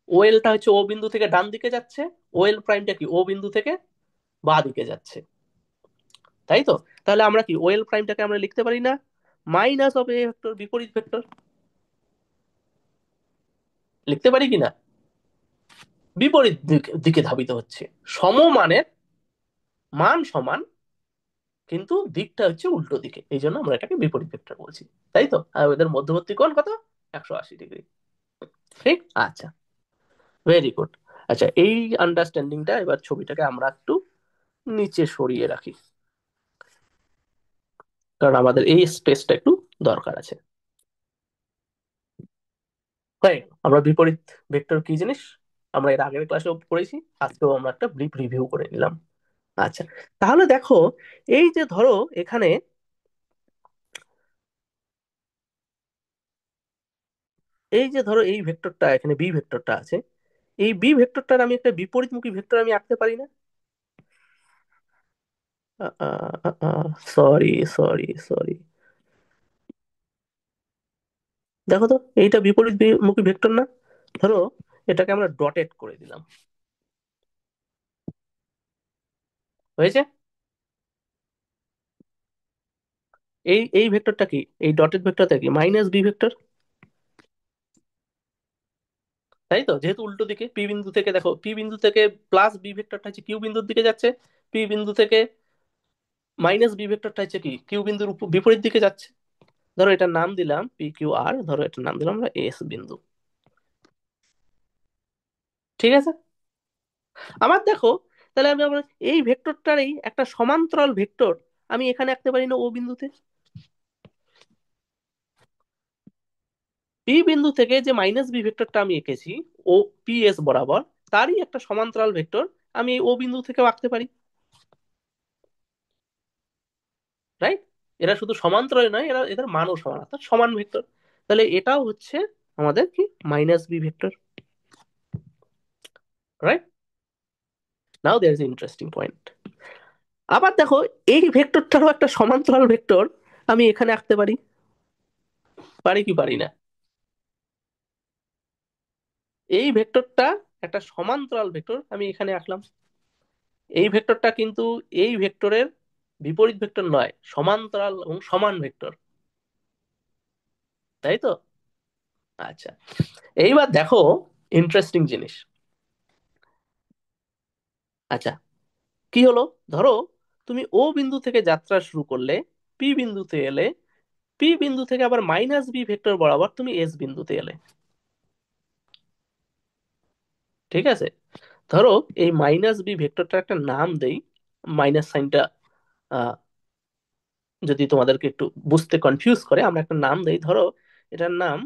ও এলটা হচ্ছে ও বিন্দু থেকে ডান দিকে যাচ্ছে, ও এল প্রাইমটা কি ও বিন্দু থেকে বাঁ দিকে যাচ্ছে, তাই তো? তাহলে আমরা কি ও এল প্রাইমটাকে আমরা লিখতে পারি না মাইনাস অফ এ ভেক্টর, বিপরীত ভেক্টর? লিখতে পারি কিনা? বিপরীত দিকে ধাবিত হচ্ছে, সমমানের, মান সমান, কিন্তু দিকটা হচ্ছে উল্টো দিকে, এই জন্য আমরা এটাকে বিপরীত ভেক্টর বলছি, তাই তো? আর ওদের মধ্যবর্তী কোণ কত? 180 ডিগ্রি। ঠিক, আচ্ছা, ভেরি গুড। আচ্ছা, এই আন্ডারস্ট্যান্ডিংটা, এবার ছবিটাকে আমরা একটু নিচে সরিয়ে রাখি, কারণ আমাদের এই স্পেসটা একটু দরকার আছে। তাই আমরা বিপরীত ভেক্টর কি জিনিস আমরা এর আগের ক্লাসেও পড়েছি, আজকেও আমরা একটা ব্রিফ রিভিউ করে নিলাম। আচ্ছা, তাহলে দেখো, এই যে ধরো এখানে, এই যে ধরো এই ভেক্টরটা এখানে বি ভেক্টরটা আছে, এই বি ভেক্টরটার আমি একটা বিপরীতমুখী ভেক্টর আমি আঁকতে পারি না? সরি সরি সরি, দেখো তো এইটা বিপরীতমুখী ভেক্টর না? ধরো এটাকে আমরা ডটেড করে দিলাম, হয়েছে? এই এই ভেক্টরটা কি, এই ডটেড ভেক্টরটা কি মাইনাস বি ভেক্টর, তাই তো? যেহেতু উল্টো দিকে, পি বিন্দু থেকে দেখো, পি বিন্দু থেকে প্লাস বি ভেক্টরটা হচ্ছে কিউ বিন্দুর দিকে যাচ্ছে, পি বিন্দু থেকে মাইনাস বি ভেক্টরটা হচ্ছে কি কিউ বিন্দুর বিপরীত দিকে যাচ্ছে। ধরো এটার নাম দিলাম পি কিউ আর, ধরো এটার নাম দিলাম আমরা এস বিন্দু। ঠিক আছে, আমার দেখো, তাহলে আমি আমার এই ভেক্টরটারই একটা সমান্তরাল ভেক্টর আমি এখানে আঁকতে পারি না ও বিন্দুতে? পি বিন্দু থেকে যে মাইনাস বি ভেক্টরটা আমি এঁকেছি ও পি এস বরাবর, তারই একটা সমান্তরাল ভেক্টর আমি এই ও বিন্দু থেকেও আঁকতে পারি, রাইট? এরা শুধু সমান্তরাল নয়, এরা এদের মানও সমান, অর্থাৎ সমান ভেক্টর। তাহলে এটাও হচ্ছে আমাদের কি minus B vector. Right? Now there is interesting point. আবার দেখো, এই ভেক্টরটারও একটা সমান্তরাল ভেক্টর আমি এখানে আঁকতে পারি। পারি কি পারি না? এই ভেক্টরটা একটা সমান্তরাল ভেক্টর আমি এখানে আঁকলাম। এই ভেক্টরটা কিন্তু এই ভেক্টরের বিপরীত ভেক্টর নয়, সমান্তরাল এবং সমান ভেক্টর। তাই তো? আচ্ছা, এইবার দেখো ইন্টারেস্টিং জিনিস। আচ্ছা, কি হলো? ধরো তুমি ও বিন্দু থেকে যাত্রা শুরু করলে, পি বিন্দুতে এলে, পি বিন্দু থেকে আবার মাইনাস বি ভেক্টর বরাবর তুমি এস বিন্দুতে এলে। ঠিক আছে? ধরো এই মাইনাস বি ভেক্টরটা একটা নাম দেই। মাইনাস সাইনটা যদি তোমাদেরকে একটু বুঝতে কনফিউজ করে, আমরা একটা নাম দেই। ধরো এটার নাম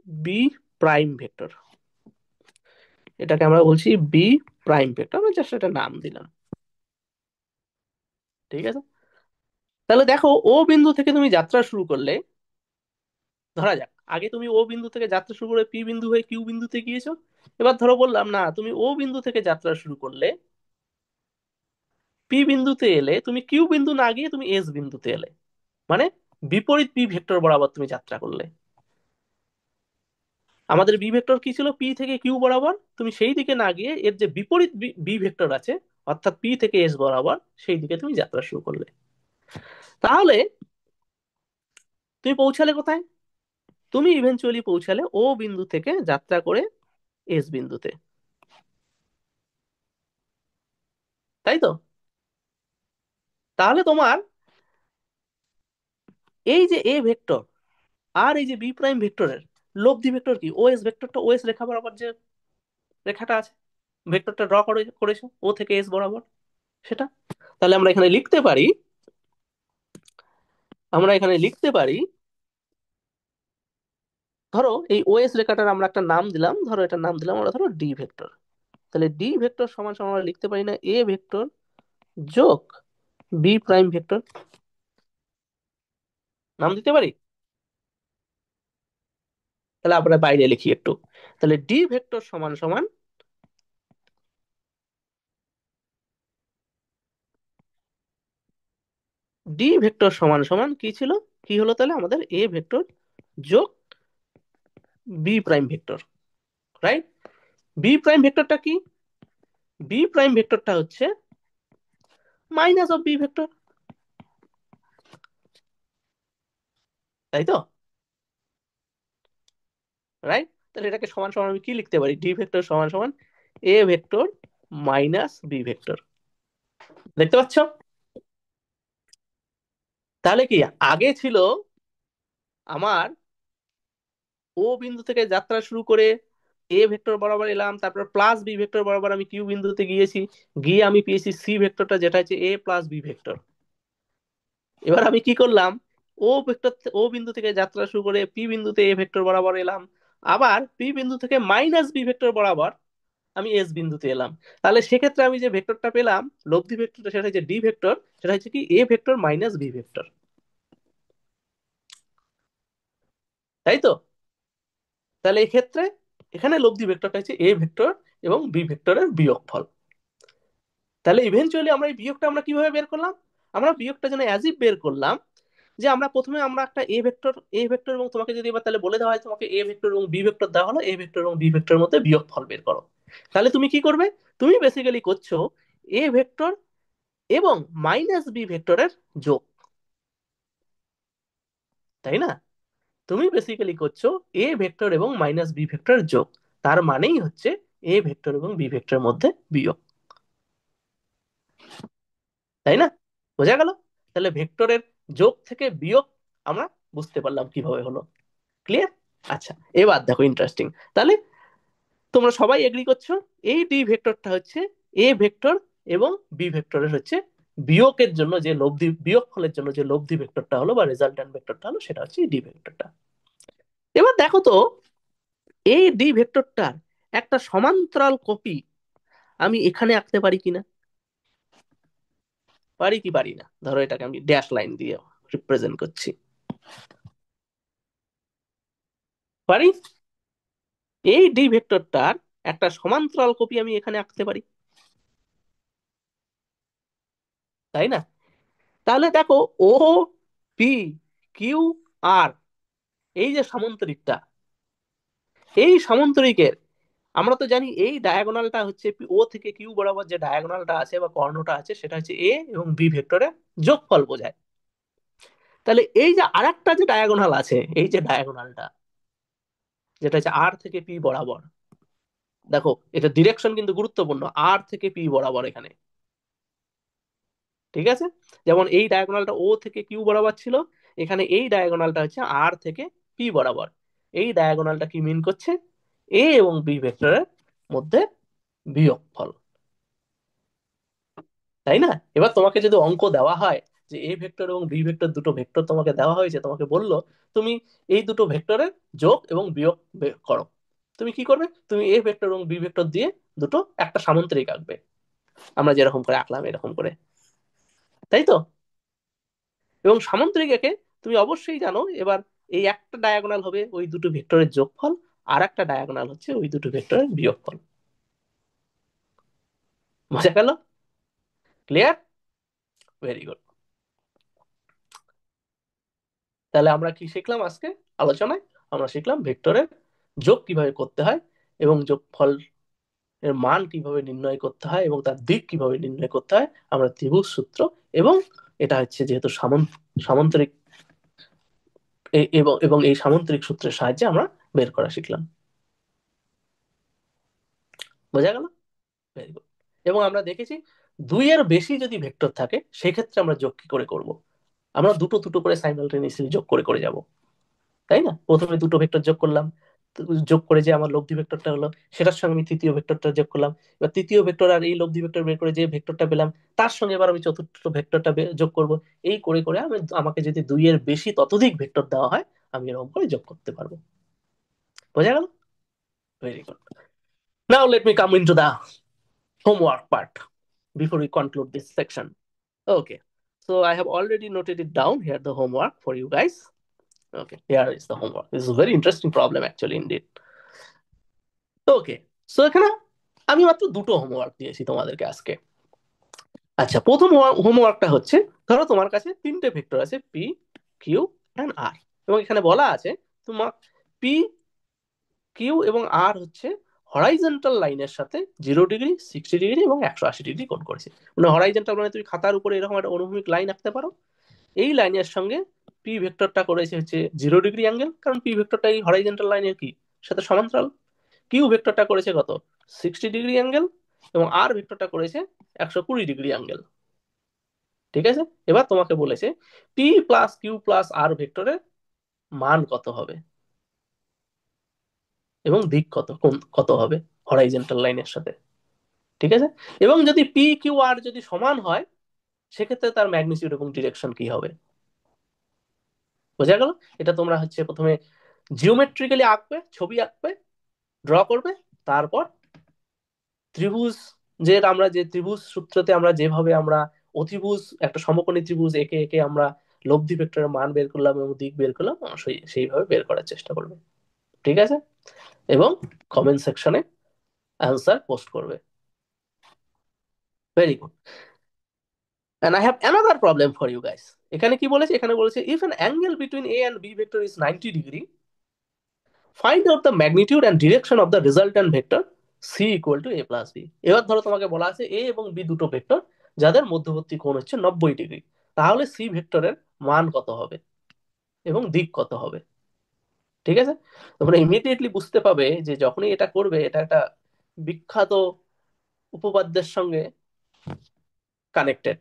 বি প্রাইম ভেক্টর। এটাকে আমরা বলছি বি প্রাইম ভেক্টর, আমরা জাস্ট একটা নাম দিলাম। ঠিক আছে? তাহলে দেখো ও বিন্দু থেকে তুমি যাত্রা শুরু করলে, ধরা যাক আগে তুমি ও বিন্দু থেকে যাত্রা শুরু করে পি বিন্দু হয়ে কিউ বিন্দুতে গিয়েছো। এবার ধরো বললাম না, তুমি ও বিন্দু থেকে যাত্রা শুরু করলে, পি বিন্দুতে এলে, তুমি কিউ বিন্দু না গিয়ে তুমি এস বিন্দুতে এলে। মানে বিপরীত বি ভেক্টর বরাবর তুমি যাত্রা করলে। আমাদের বি ভেক্টর কি ছিল? পি থেকে কিউ বরাবর। তুমি সেই দিকে না গিয়ে এর যে বিপরীত বি ভেক্টর আছে, অর্থাৎ পি থেকে এস বরাবর, সেই দিকে তুমি যাত্রা শুরু করলে। তাহলে তুমি পৌঁছালে কোথায়? তুমি ইভেনচুয়ালি পৌঁছালে ও বিন্দু থেকে যাত্রা করে এস বিন্দুতে। তাই তো? তাহলে তোমার এই যে এ ভেক্টর আর এই যে বি প্রাইম ভেক্টরের লব্ধি ভেক্টর কি? ও এস ভেক্টরটা, ও এস রেখা বরাবর যে রেখাটা আছে, ভেক্টরটা ড্র করেছো ও থেকে এস বরাবর, সেটা। তাহলে আমরা এখানে লিখতে পারি, ধরো এই ওএস রেখাটার আমরা একটা নাম দিলাম, ধরো এটার নাম দিলাম আমরা, ধরো ডি ভেক্টর। তাহলে ডি ভেক্টর সমান সমান আমরা লিখতে পারি না এ ভেক্টর যোগ বি প্রাইম ভেক্টর, নাম দিতে পারি। তাহলে আমরা বাইরে লিখি একটু। তাহলে ডি ভেক্টর সমান সমান, ডি ভেক্টর সমান সমান কি ছিল? কি হলো তাহলে আমাদের? এ ভেক্টর যোগ B prime vector. Right? B prime ভেক্টরটা কি? বি প্রাইম ভেক্টরটা হচ্ছে মাইনাস অফ বি ভেক্টর। তাই তো? রাইট? তাহলে এটাকে সমান সমান আমি কি লিখতে পারি? ডি ভেক্টর সমান সমান A vector minus B vector. দেখতে পাচ্ছ? তাহলে কি আগে ছিল আমার ও বিন্দু থেকে যাত্রা শুরু করে এ ভেক্টর বরাবর এলাম, তারপর প্লাস বি ভেক্টর বরাবর আমি কিউ বিন্দুতে গিয়েছি, গিয়ে আমি পেয়েছি সি ভেক্টরটা, যেটা হচ্ছে এ প্লাস বি ভেক্টর। এবার আমি কি করলাম? ও ভেক্টর, ও বিন্দু থেকে যাত্রা শুরু করে পি বিন্দুতে এ ভেক্টর বরাবর এলাম, আবার পি বিন্দু থেকে মাইনাস বি ভেক্টর বরাবর আমি এস বিন্দুতে এলাম। তাহলে সেক্ষেত্রে আমি যে ভেক্টরটা পেলাম, লব্ধি ভেক্টরটা, সেটা হচ্ছে ডি ভেক্টর, সেটা হচ্ছে কি A vector minus B vector. তাই তো? তাহলে এই ক্ষেত্রে এখানে লব্ধি ভেক্টরটা হচ্ছে এ ভেক্টর এবং বি ভেক্টরের বিয়োগফল। তাহলে ইভেনচুয়ালি আমরা এই বিয়োগটা আমরা কিভাবে বের করলাম? আমরা বিয়োগটা যেন অ্যাজ ইফ বের করলাম, যে আমরা প্রথমে আমরা একটা এ ভেক্টর এবং তোমাকে যদি এবার তাহলে বলে দেওয়া হয় তোমাকে এ ভেক্টর এবং বি ভেক্টর দেওয়া হলো, এ ভেক্টর এবং বি ভেক্টরের মধ্যে বিয়োগফল বের করো। তাহলে তুমি কি করবে? তুমি বেসিক্যালি করছো এ ভেক্টর এবং মাইনাস বি ভেক্টরের যোগ। তাই না? তুমি বেসিক্যালি করছো এ ভেক্টর এবং মাইনাস বি ভেক্টর যোগ। তার মানেই হচ্ছে এ ভেক্টর এবং বি ভেক্টরের মধ্যে বিয়োগ। তাই না? বোঝা গেল? তাহলে ভেক্টরের যোগ থেকে বিয়োগ আমরা বুঝতে পারলাম কিভাবে হলো। ক্লিয়ার? আচ্ছা, এবার দেখো ইন্টারেস্টিং। তাহলে তোমরা সবাই এগ্রি করছো এই ডি ভেক্টরটা হচ্ছে এ ভেক্টর এবং বি ভেক্টরের হচ্ছে বিয়োগের জন্য যে লব্ধি, বিয়োগ ফলের জন্য যে লব্ধি ভেক্টরটা হলো বা রেজাল্ট্যান্ট ভেক্টরটা হলো, সেটা হচ্ছে ডি ভেক্টরটা। এবার দেখো তো, এই ডি ভেক্টরটার একটা সমান্তরাল কপি আমি এখানে আঁকতে পারি কিনা। পারি কি পারি না? ধরো এটাকে আমি ড্যাশ লাইন দিয়ে রিপ্রেজেন্ট করছি। পারি। এই ডি ভেক্টরটার একটা সমান্তরাল কপি আমি এখানে আঁকতে পারি, তাই না? তাহলে দেখো, ও পি কিউ আর, এই যে সামান্তরিকটা, এই সামান্তরিকের আমরা তো জানি এই ডায়াগোনালটা হচ্ছে ও থেকে কিউ বরাবর যে ডায়াগোনালটা আছে বা কর্ণটা আছে সেটা হচ্ছে এ এবং বি ভেক্টরের যোগফল বোঝায়। তাহলে এই যে আরেকটা যে ডায়াগোনাল আছে, এই যে ডায়াগোনালটা যেটা হচ্ছে আর থেকে পি বরাবর, দেখো এটা ডিরেকশন কিন্তু গুরুত্বপূর্ণ, আর থেকে পি বরাবর এখানে, ঠিক আছে? যেমন এই ডায়াগোনালটা ও থেকে কিউ বরাবর ছিল, এখানে এই ডায়াগোনালটা হচ্ছে আর থেকে পি বরাবর। এই ডায়াগোনালটা কি মিন করছে? এ এবং বি ভেক্টরের মধ্যে বিয়োগফল, তাই না? এবার তোমাকে যদি অঙ্ক দেওয়া হয় যে এ ভেক্টর এবং বি ভেক্টর, দুটো ভেক্টর তোমাকে দেওয়া হয়েছে, তোমাকে বললো তুমি এই দুটো ভেক্টরের যোগ এবং বিয়োগ করো, তুমি কি করবে? তুমি এ ভেক্টর এবং বি ভেক্টর দিয়ে দুটো একটা সামান্তরিক আঁকবে, আমরা যেরকম করে আঁকলাম এরকম করে, তাই তো? এবং সামান্তরিক একে তুমি অবশ্যই জানো এবার, এই একটা ডায়াগোনাল হবে ওই দুটো ভেক্টরের যোগফল, আর একটা ডায়াগোনাল হচ্ছে ওই দুটো ভেক্টরের বিয়োগফল। বোঝা গেল? ক্লিয়ার? Very good. তাহলে আমরা কি শিখলাম আজকে আলোচনায়? আমরা শিখলাম ভেক্টরের যোগ কিভাবে করতে হয়, এবং যোগফল এর মান কিভাবে নির্ণয় করতে হয়, এবং তার দিক কিভাবে নির্ণয় করতে হয় আমরা ত্রিভুজ সূত্র, এবং এটা হচ্ছে যেহেতু সামান্তরিক, এবং এবং এই সামান্তরিক সূত্রের সাহায্যে আমরা বের করা শিখলাম। বোঝা গেল? Very good. এবং আমরা দেখেছি দুইয়ের বেশি যদি ভেক্টর থাকে সেক্ষেত্রে আমরা যোগ কি করে করব? আমরা দুটো দুটো করে সাইমালটেনিয়াসলি যোগ করে করে যাব, তাই না? প্রথমে দুটো ভেক্টর যোগ করলাম, তো যোগ করে যে আমার লব্ধি ভেক্টরটা হলো সেটার সঙ্গে আমি তৃতীয় ভেক্টরটা যোগ করলাম, এবার তৃতীয় ভেক্টর আর এই লব্ধি ভেক্টর বের করে যে ভেক্টরটা পেলাম তার সঙ্গে এবার আমি চতুর্থ ভেক্টরটা যোগ করব। এই করে করে আমি, আমাকে যদি দুইয়ের বেশি ততোধিক ভেক্টর দেওয়া হয় আমি এরকম করে যোগ করতে পারবো। বোঝা গেল? Very good. Now let me come into the homework part before we conclude this section. Okay, so I have already noted it down here, the homework for you guys. Okay, here is the homework. This is a very interesting problem actually indeed. Okay, so এখানে আমি মাত্র দুটো homework দিয়েছি তোমাদেরকে আজকে। আচ্ছা, প্রথম হোমওয়ার্কটা হচ্ছে, ধরো তোমার কাছে তিনটে ভেক্টর আছে পি কিউ অ্যান্ড আর, এবং এখানে বলা আছে তোমার পি কিউ এবং আর হচ্ছে হরাইজন্টাল লাইনের সাথে 0 ডিগ্রি, 60 ডিগ্রি এবং 180 ডিগ্রি কোণ করেছে। মানে হরাইজন্টাল মানে তুমি খাতার উপরে এরকম একটা অনুভূমিক লাইন আঁকতে পারো, এই লাইনের সঙ্গে পি ভেক্টরটা করেছে হচ্ছে 0 ডিগ্রি অ্যাঙ্গেল, কারণ পি ভেক্টরটা এই হরাইজন্টাল লাইনের কি সাথে সমান্তরাল। কিউ ভেক্টরটা করেছে কত? 60 ডিগ্রি অ্যাঙ্গেল, এবং আর ভেক্টরটা করেছে 120 ডিগ্রি অ্যাঙ্গেল, ঠিক আছে? এবার তোমাকে বলেছে পি প্লাস কিউ প্লাস আর ভেক্টরের মান কত হবে, এবং দিক কত, কোন কত হবে হরাইজন্টাল লাইনের সাথে, ঠিক আছে? এবং যদি পি কিউ আর যদি সমান হয় সেক্ষেত্রে তার ম্যাগনিটিউড এবং ডিরেকশন কি হবে। বোঝা গেল? এটা তোমরা হচ্ছে প্রথমে জিওমেট্রিক্যালি আঁকবে, ছবি আঁকবে, ড্র করবে, তারপর ত্রিভুজ, যে আমরা যে ত্রিভুজ সূত্রতে আমরা যেভাবে আমরা অতিভুজ একটা সমকোণী ত্রিভুজ একে একে আমরা লব্ধি ভেক্টরের মান বের করলাম এবং দিক বের করলাম, সেইভাবে বের করার চেষ্টা করবে, ঠিক আছে? এবং কমেন্ট সেকশনে অ্যান্সার পোস্ট করবে। Very good. And I have another problem for you guys. এখানে কি বলেছে? এখানে বলেছে if an angle between A and B vector is 90 degree, find out the magnitude and direction of the resultant vector C equal to A plus B. এবার ধরো তোমাকে বলা আছে A এবং B দুটো ভেক্টর যাদের মধ্যবর্তী কোণ হচ্ছে 90 ডিগ্রি, তাহলে সি ভেক্টরের মান কত হবে এবং দিক কত হবে, ঠিক আছে? তোমরা ইমিডিয়েটলি বুঝতে পাবে যে যখনই এটা করবে এটা একটা বিখ্যাত উপপাদ্যের সঙ্গে কানেক্টেড,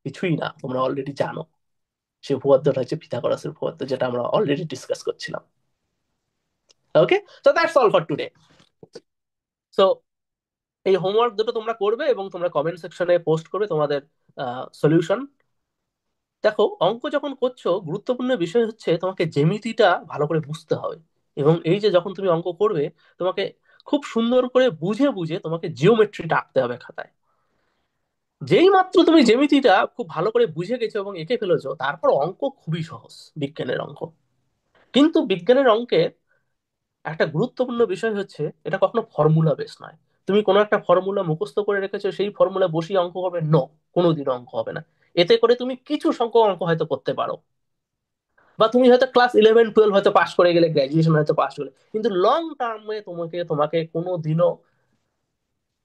কিছুই না, তোমরা অলরেডি জানো। সেই উপপাদ্যটা হচ্ছে পিথাগোরাসের উপপাদ্য, যেটা আমরা অলরেডি ডিসকাস করছিলাম। Okay, so that's all for today. So এই হোমওয়ার্ক দুটো তোমরা করবে এবং তোমরা কমেন্ট সেকশনে পোস্ট করবে তোমাদের সলিউশন। দেখো, অঙ্ক যখন করছো গুরুত্বপূর্ণ বিষয় হচ্ছে তোমাকে জ্যামিতিটা ভালো করে বুঝতে হবে, এবং এই যে যখন তুমি অঙ্ক করবে তোমাকে খুব সুন্দর করে বুঝে বুঝে তোমাকে জিওমেট্রিটা আঁকতে হবে খাতায়। যেই মাত্র তুমি জ্যামিতিটা খুব ভালো করে বুঝে গেছো এবং এঁকে ফেলেছো, তারপর অঙ্ক খুবই সহজ, বিজ্ঞানের অঙ্ক। কিন্তু বিজ্ঞানের অঙ্কের একটা গুরুত্বপূর্ণ বিষয় হচ্ছে এটা কখনো ফর্মুলা বেস নয়। তুমি কোনো একটা ফর্মুলা মুখস্থ করে রেখেছো, সেই ফর্মুলা বসিয়ে অঙ্ক করবে, নো, কোনোদিনও অঙ্ক হবে না। এতে করে তুমি কিছু সংখ্যক অঙ্ক হয়তো করতে পারো, বা তুমি হয়তো ক্লাস 11 12 হয়তো পাস করে গেলে, গ্র্যাজুয়েশন হয়তো পাস হলে, কিন্তু লং টার্মে তোমাকে তোমাকে কোনো দিনও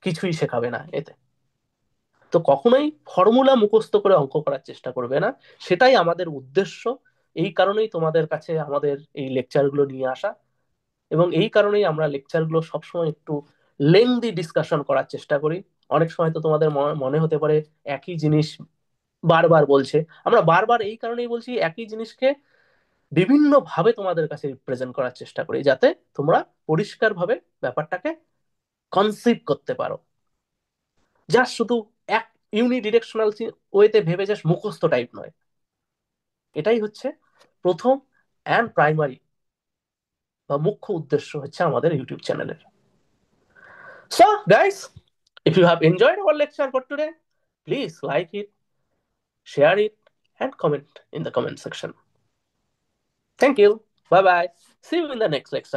কিছুই শেখাবে না এতে। তো কখনোই ফর্মুলা মুখস্থ করে অঙ্ক করার চেষ্টা করবে না, সেটাই আমাদের উদ্দেশ্য। এই কারণেই তোমাদের কাছে আমাদের এই লেকচারগুলো নিয়ে আসা, এবং এই কারণেই আমরা লেকচারগুলো সবসময় একটু লেন্দি ডিসকাশন করার চেষ্টা করি। অনেক সময় তো তোমাদের মনে হতে পারে একই জিনিস বারবার বলছে। আমরা বারবার এই কারণেই বলছি, একই জিনিসকে বিভিন্ন ভাবে তোমাদের কাছে রিপ্রেজেন্ট করার চেষ্টা করি, যাতে তোমরা পরিষ্কারভাবে ব্যাপারটাকে কনসিভ করতে পারো। জাস্ট শুধু এক ইউনিডিরেকশনাল ওয়েতে ভেবে জাস্ট মুখস্থ টাইপ নয়। এটাই হচ্ছে প্রথম অ্যান্ড প্রাইমারি বা মুখ্য উদ্দেশ্য হচ্ছে আমাদের ইউটিউব চ্যানেলের। So guys, if you have enjoyed our lecture for today, please like it, share it, and comment in the comment section. Thank you. Bye bye. See you in the next lecture.